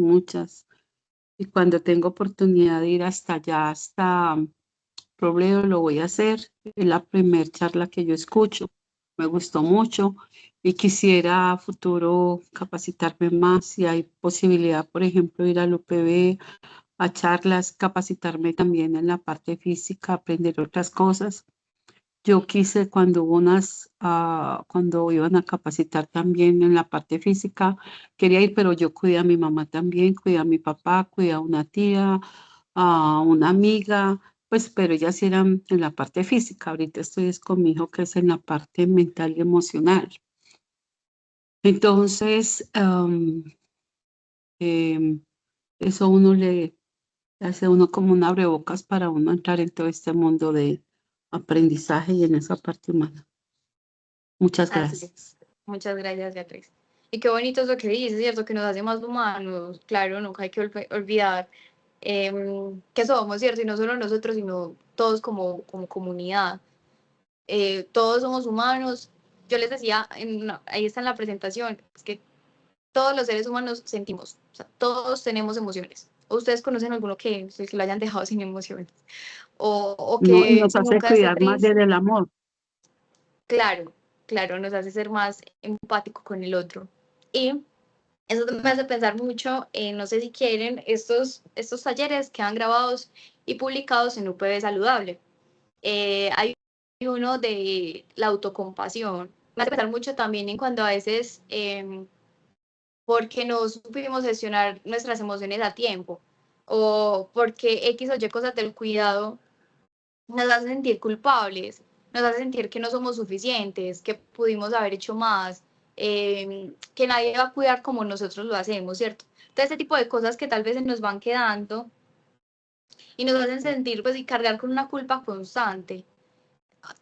Speaker 9: Y cuando tengo oportunidad de ir hasta allá, hasta Robledo, lo voy a hacer. Es la primera charla que yo escucho. Me gustó mucho y quisiera a futuro capacitarme más. Si hay posibilidad, por ejemplo, ir al UPB a charlas, capacitarme también en la parte física, aprender otras cosas. Yo quise cuando cuando iban a capacitar también en la parte física, quería ir, pero yo cuidé a mi mamá también, cuidé a mi papá, cuidé a una tía, a una amiga, pues, pero ellas sí eran en la parte física. Ahorita estoy con mi hijo que es en la parte mental y emocional. Entonces, eso uno le hace uno como un abrebocas para uno entrar en todo este mundo de aprendizaje y en esa parte humana. Muchas
Speaker 8: Así es.
Speaker 9: gracias.
Speaker 8: Muchas gracias, Beatriz. Y qué bonito es lo que dices, ¿cierto? Que nos hace más humanos. Claro, nunca hay que olvidar que somos, ¿cierto? Y no solo nosotros, sino todos como comunidad. Todos somos humanos. Yo les decía, ahí está en la presentación, es que todos los seres humanos sentimos, o sea, todos tenemos emociones. ¿O ustedes conocen alguno que lo hayan dejado sin emociones? O
Speaker 9: No, y
Speaker 8: que
Speaker 9: nos hace
Speaker 8: nunca esté
Speaker 9: cuidar más
Speaker 8: triste.
Speaker 9: del amor.
Speaker 8: Claro, claro, nos hace ser más empático con el otro. Y eso me hace pensar mucho en, no sé si quieren, estos talleres quedan grabados y publicados en UPB Saludable. Hay uno de la autocompasión. Me hace pensar mucho también en cuando a veces, porque no supimos gestionar nuestras emociones a tiempo, o porque X o Y cosas del cuidado nos hace sentir culpables, nos hace sentir que no somos suficientes, que pudimos haber hecho más, que nadie va a cuidar como nosotros lo hacemos, ¿cierto? Todo este tipo de cosas que tal vez se nos van quedando y nos hacen sentir, pues, y cargar con una culpa constante.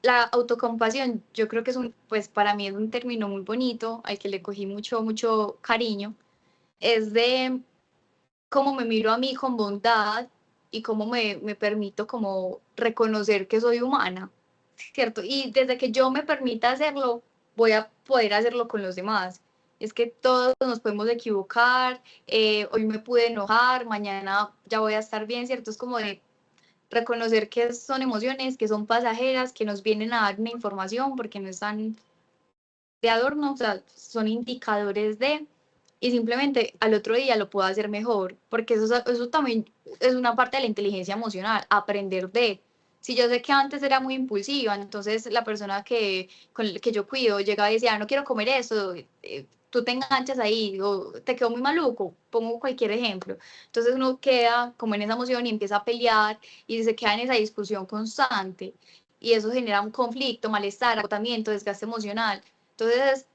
Speaker 8: La autocompasión, yo creo que es pues para mí es un término muy bonito, al que le cogí mucho, mucho cariño, es de cómo me miro a mí con bondad y cómo me permito como reconocer que soy humana, ¿cierto? Y desde que yo me permita hacerlo, voy a poder hacerlo con los demás. Es que todos nos podemos equivocar, hoy me pude enojar, mañana ya voy a estar bien, ¿cierto? Es como de reconocer que son emociones, que son pasajeras, que nos vienen a dar una información porque no están de adorno, o sea, son indicadores de, y simplemente al otro día lo puedo hacer mejor, porque eso también es una parte de la inteligencia emocional, aprender de. Si yo sé que antes era muy impulsiva, entonces la persona que yo cuido llegaba y decía, no quiero comer eso, tú te enganchas ahí o te quedó muy maluco, pongo cualquier ejemplo. Entonces uno queda como en esa emoción y empieza a pelear y se queda en esa discusión constante y eso genera un conflicto, malestar, agotamiento, desgaste emocional. Entonces,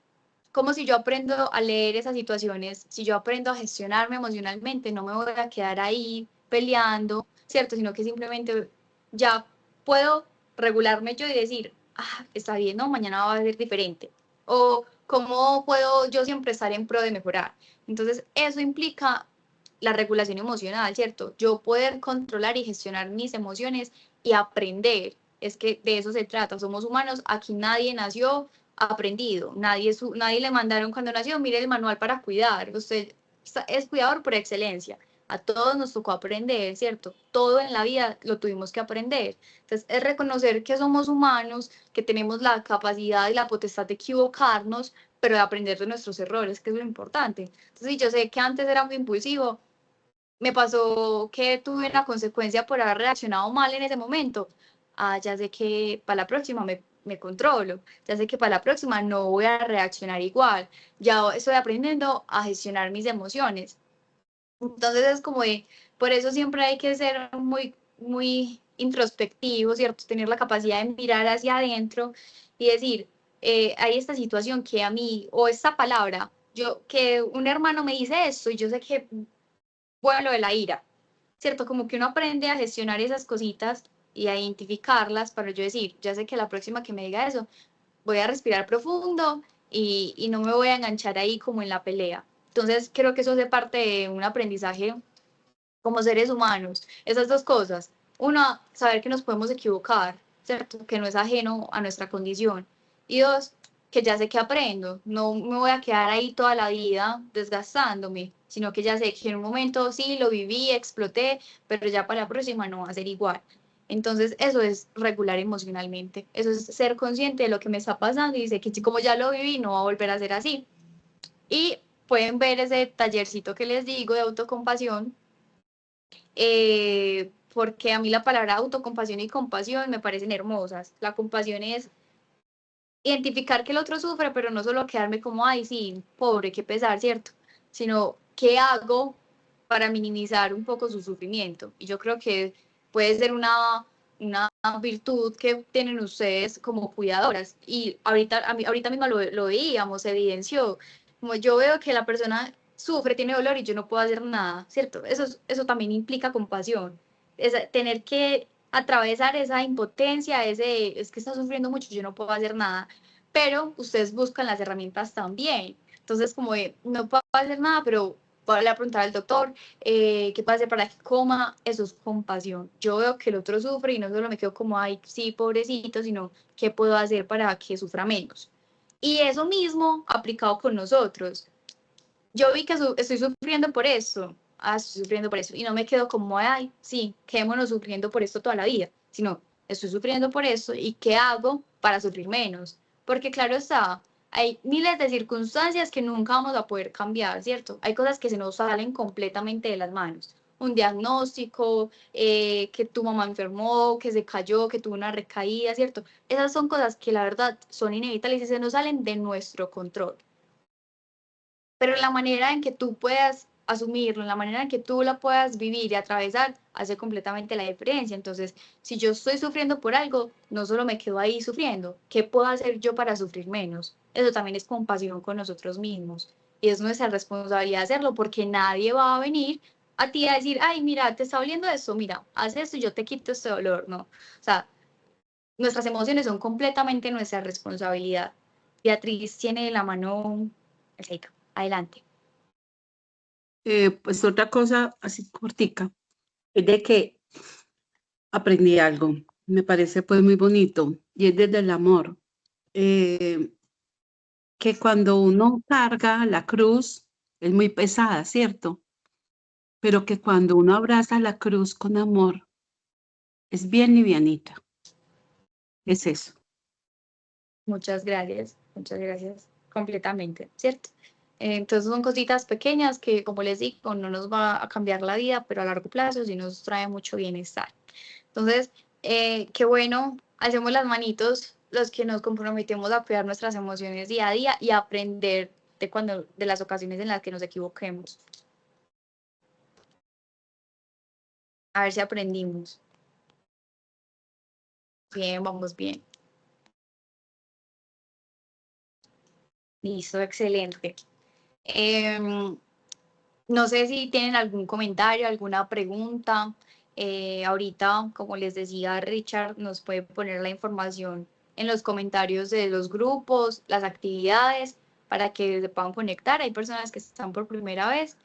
Speaker 8: como si yo aprendo a leer esas situaciones, si yo aprendo a gestionarme emocionalmente, no me voy a quedar ahí peleando, ¿cierto? Sino que simplemente ya puedo regularme yo y decir, ah, está bien, no, mañana va a ser diferente. O cómo puedo yo siempre estar en pro de mejorar. Entonces, eso implica la regulación emocional, ¿cierto? Yo poder controlar y gestionar mis emociones y aprender. Es que de eso se trata, somos humanos, aquí nadie nació aprendido, nadie le mandaron cuando nació, mire el manual para cuidar, usted es cuidador por excelencia, a todos nos tocó aprender, ¿cierto? Todo en la vida lo tuvimos que aprender. Entonces, es reconocer que somos humanos, que tenemos la capacidad y la potestad de equivocarnos, pero de aprender de nuestros errores, que es lo importante. Entonces, yo sé que antes era muy impulsivo, me pasó que tuve una consecuencia por haber reaccionado mal en ese momento. Ah, ya sé que para la próxima me controlo, ya sé que para la próxima no voy a reaccionar igual, ya estoy aprendiendo a gestionar mis emociones. Entonces es como de, por eso siempre hay que ser muy, muy introspectivo, ¿cierto? Tener la capacidad de mirar hacia adentro y decir, hay esta situación que a mí, o esta palabra, que un hermano me dice esto y yo sé que bueno, lo de la ira, ¿cierto? Como que uno aprende a gestionar esas cositas y a identificarlas para yo decir, ya sé que la próxima que me diga eso, voy a respirar profundo y no me voy a enganchar ahí como en la pelea. Entonces, creo que eso hace parte de un aprendizaje como seres humanos. Esas dos cosas. Uno, saber que nos podemos equivocar, ¿cierto? Que no es ajeno a nuestra condición. Y dos, que ya sé que aprendo. No me voy a quedar ahí toda la vida desgastándome, sino que ya sé que en un momento sí lo viví, exploté, pero ya para la próxima no va a ser igual. Entonces, eso es regular emocionalmente. Eso es ser consciente de lo que me está pasando y sé que como ya lo viví, no va a volver a ser así. Y pueden ver ese tallercito que les digo de autocompasión, porque a mí la palabra autocompasión y compasión me parecen hermosas. La compasión es identificar que el otro sufre, pero no solo quedarme como, ay, sí, pobre, qué pesar, ¿cierto? Sino, ¿qué hago para minimizar un poco su sufrimiento? Y yo creo que puede ser una virtud que tienen ustedes como cuidadoras. Y ahorita mismo lo veíamos, se evidenció. Como yo veo que la persona sufre, tiene dolor y yo no puedo hacer nada, ¿cierto? Eso también implica compasión. Tener que atravesar esa impotencia, es que está sufriendo mucho, yo no puedo hacer nada. Pero ustedes buscan las herramientas también. Entonces, como de, no puedo hacer nada, pero voy a preguntar al doctor qué puede hacer para que coma. Eso es compasión. Yo veo que el otro sufre y no solo me quedo como, ay, sí, pobrecito, sino qué puedo hacer para que sufra menos. Y eso mismo aplicado con nosotros. Yo vi que estoy sufriendo por eso. Estoy sufriendo por eso. Y no me quedo como, ay, sí, quedémonos sufriendo por esto toda la vida. Sino, estoy sufriendo por eso y ¿qué hago para sufrir menos? Porque claro está, hay miles de circunstancias que nunca vamos a poder cambiar, ¿cierto? Hay cosas que se nos salen completamente de las manos. Un diagnóstico, que tu mamá enfermó, que se cayó, que tuvo una recaída, ¿cierto? Esas son cosas que la verdad son inevitables y se nos salen de nuestro control. Pero la manera en que tú puedas asumirlo, la manera en que tú la puedas vivir y atravesar, hace completamente la diferencia. Entonces, si yo estoy sufriendo por algo, no solo me quedo ahí sufriendo, ¿qué puedo hacer yo para sufrir menos? Eso también es compasión con nosotros mismos. Y es nuestra responsabilidad hacerlo porque nadie va a venir a ti a decir, ay, mira, te está doliendo esto, mira, haz esto y yo te quito este dolor, ¿no? O sea, nuestras emociones son completamente nuestra responsabilidad. Beatriz tiene la mano, adelante.
Speaker 9: Pues otra cosa así cortica, es de que aprendí algo, me parece pues muy bonito, y es desde el amor, que cuando uno carga la cruz es muy pesada, ¿cierto? Pero que cuando uno abraza la cruz con amor, es bien livianita. Es eso.
Speaker 8: Muchas gracias, completamente, ¿cierto? Entonces son cositas pequeñas que, como les digo, no nos va a cambiar la vida, pero a largo plazo sí nos trae mucho bienestar. Entonces, qué bueno, hacemos las manitos los que nos comprometemos a cuidar nuestras emociones día a día y a aprender de las ocasiones en las que nos equivoquemos. A ver si aprendimos. Bien, vamos bien. Listo, excelente. No sé si tienen algún comentario, alguna pregunta. Ahorita, como les decía, Richard nos puede poner la información en los comentarios de los grupos, las actividades, para que se puedan conectar. Hay personas que están por primera vez,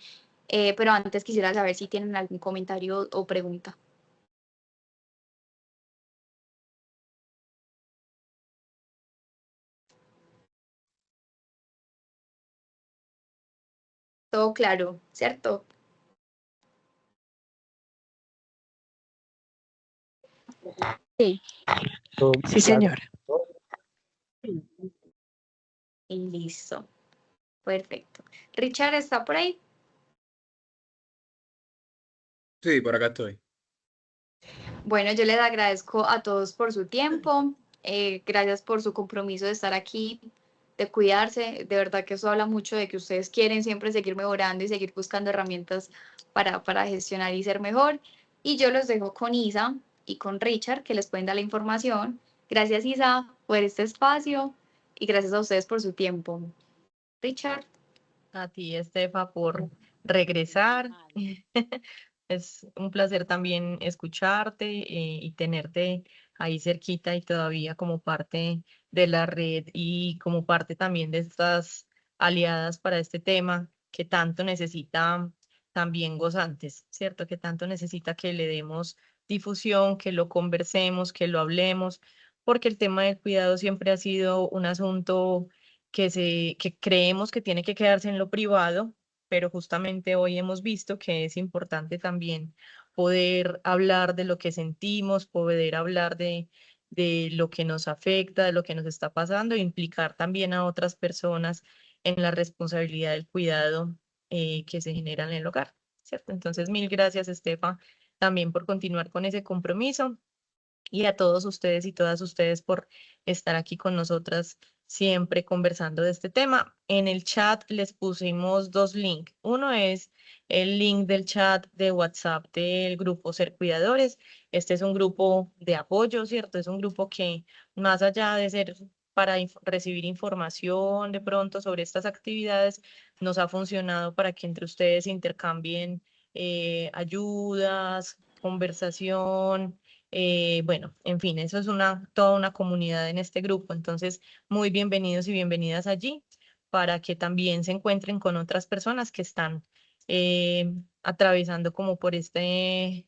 Speaker 8: pero antes quisiera saber si tienen algún comentario o pregunta. Todo claro, ¿cierto?
Speaker 10: Sí.
Speaker 11: Sí, señora.
Speaker 8: Y listo. Perfecto. Richard, ¿está por ahí?
Speaker 3: Sí, por acá estoy.
Speaker 8: Bueno, yo les agradezco a todos por su tiempo, gracias por su compromiso de estar aquí, de cuidarse. De verdad que eso habla mucho de que ustedes quieren siempre seguir mejorando y seguir buscando herramientas para gestionar y ser mejor. Y yo los dejo con Isa y con Richard, que les pueden dar la información. Gracias, Isa, por este espacio y gracias a ustedes por su tiempo. Richard.
Speaker 2: A ti, Estefa, por regresar. Es un placer también escucharte y tenerte ahí cerquita y todavía como parte de la red y como parte también de estas aliadas para este tema que tanto necesita también gozantes, ¿cierto? Que tanto necesita que le demos difusión, que lo conversemos, que lo hablemos, porque el tema del cuidado siempre ha sido un asunto que creemos que tiene que quedarse en lo privado, pero justamente hoy hemos visto que es importante también poder hablar de lo que sentimos, poder hablar de lo que nos afecta, de lo que nos está pasando, e implicar también a otras personas en la responsabilidad del cuidado que se genera en el hogar, ¿cierto? Entonces, mil gracias, Estefa, también por continuar con ese compromiso y a todos ustedes y todas ustedes por estar aquí con nosotras siempre conversando de este tema. En el chat les pusimos dos links. Uno es el link del chat de WhatsApp del grupo Ser Cuidadores. Este es un grupo de apoyo, ¿cierto? Es un grupo que más allá de ser para recibir información de pronto sobre estas actividades, nos ha funcionado para que entre ustedes intercambien ayudas, conversación, bueno, en fin, eso es toda una comunidad en este grupo. Entonces, muy bienvenidos y bienvenidas allí para que también se encuentren con otras personas que están atravesando como por este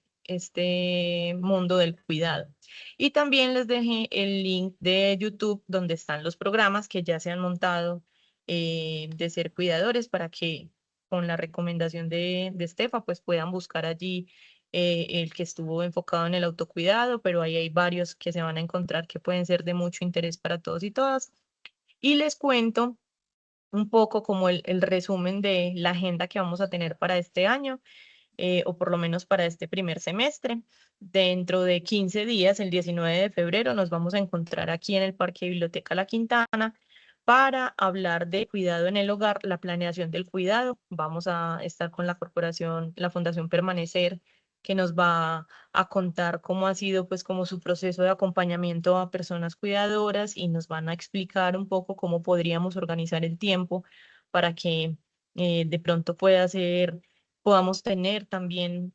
Speaker 2: mundo del cuidado. Y también les dejé el link de YouTube donde están los programas que ya se han montado de ser cuidadores para que con la recomendación de Estefa pues puedan buscar allí el que estuvo enfocado en el autocuidado, pero ahí hay varios que se van a encontrar que pueden ser de mucho interés para todos y todas. Y les cuento un poco como el resumen de la agenda que vamos a tener para este año, o por lo menos para este primer semestre. Dentro de 15 días, el 19 de febrero, nos vamos a encontrar aquí en el Parque Biblioteca La Quintana para hablar de cuidado en el hogar, la planeación del cuidado. Vamos a estar con la corporación, la Fundación Permanecer, que nos va a contar cómo ha sido pues como su proceso de acompañamiento a personas cuidadoras y nos van a explicar un poco cómo podríamos organizar el tiempo para que de pronto podamos tener también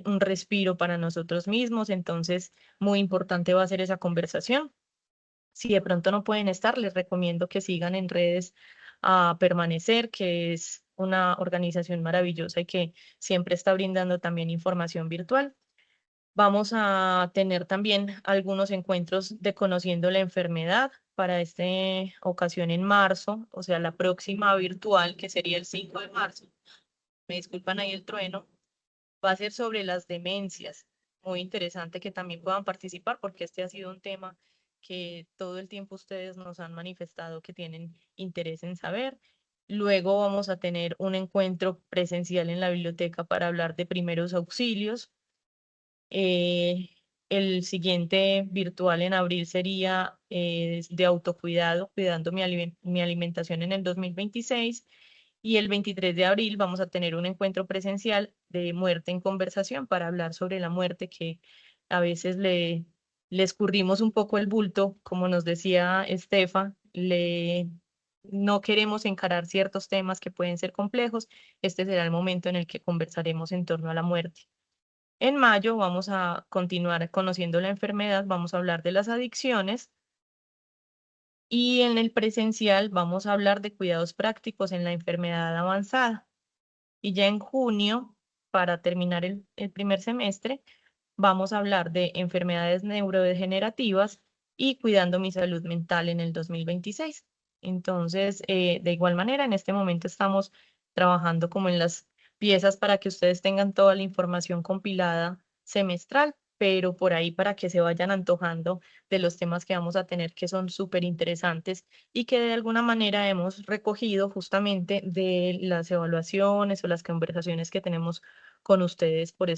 Speaker 2: un respiro para nosotros mismos. Entonces, muy importante va a ser esa conversación. Si de pronto no pueden estar, les recomiendo que sigan en redes a Permanecer, que es una organización maravillosa y que siempre está brindando también información virtual. Vamos a tener también algunos encuentros de Conociendo la Enfermedad para esta ocasión en marzo, o sea, la próxima virtual, que sería el 5 de marzo. Me disculpan ahí el trueno. Va a ser sobre las demencias. Muy interesante que también puedan participar porque este ha sido un tema que todo el tiempo ustedes nos han manifestado que tienen interés en saber. Luego vamos a tener un encuentro presencial en la biblioteca para hablar de primeros auxilios. El siguiente virtual en abril sería de autocuidado, cuidando mi alimentación en el 2026. Y el 23 de abril vamos a tener un encuentro presencial de muerte en conversación para hablar sobre la muerte, que a veces le escurrimos un poco el bulto, como nos decía Estefa, no queremos encarar ciertos temas que pueden ser complejos. Este será el momento en el que conversaremos en torno a la muerte. En mayo vamos a continuar conociendo la enfermedad, vamos a hablar de las adicciones. Y en el presencial vamos a hablar de cuidados prácticos en la enfermedad avanzada. Y ya en junio, para terminar el primer semestre, vamos a hablar de enfermedades neurodegenerativas y cuidando mi salud mental en el 2026. Entonces, de igual manera, en este momento estamos trabajando como en las piezas para que ustedes tengan toda la información compilada semestral, pero por ahí para que se vayan antojando de los temas que vamos a tener que son súper interesantes y que de alguna manera hemos recogido justamente de las evaluaciones o las conversaciones que tenemos con ustedes por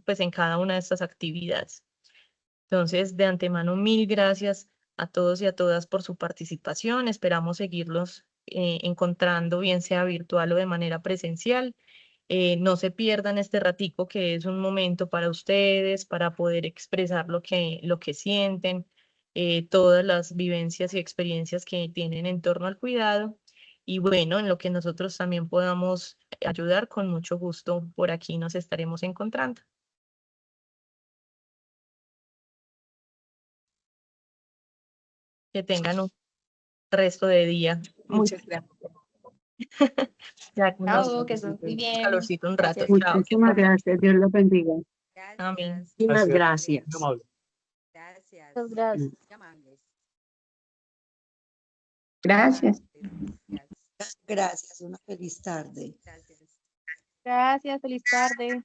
Speaker 2: pues en cada una de estas actividades. Entonces, de antemano, mil gracias a todos y a todas por su participación. Esperamos seguirlos encontrando, bien sea virtual o de manera presencial. No se pierdan este ratico que es un momento para ustedes, para poder expresar lo que sienten, todas las vivencias y experiencias que tienen en torno al cuidado. Y bueno, en lo que nosotros también podamos ayudar, con mucho gusto por aquí nos estaremos encontrando. Que tengan un resto de día.
Speaker 8: Muchas gracias.
Speaker 2: Ya
Speaker 8: Chao, que estén muy bien.
Speaker 2: calorcito un rato.
Speaker 8: Gracias.
Speaker 2: Chao.
Speaker 9: Muchísimas gracias. Dios los bendiga.
Speaker 2: Amén.
Speaker 6: Muchísimas gracias.
Speaker 3: Muy amable.
Speaker 4: Gracias.
Speaker 1: Muchas gracias.
Speaker 4: Muy amables.
Speaker 9: Gracias.
Speaker 4: Gracias.
Speaker 6: Gracias. Una feliz tarde.
Speaker 4: Gracias.
Speaker 8: Gracias, feliz tarde.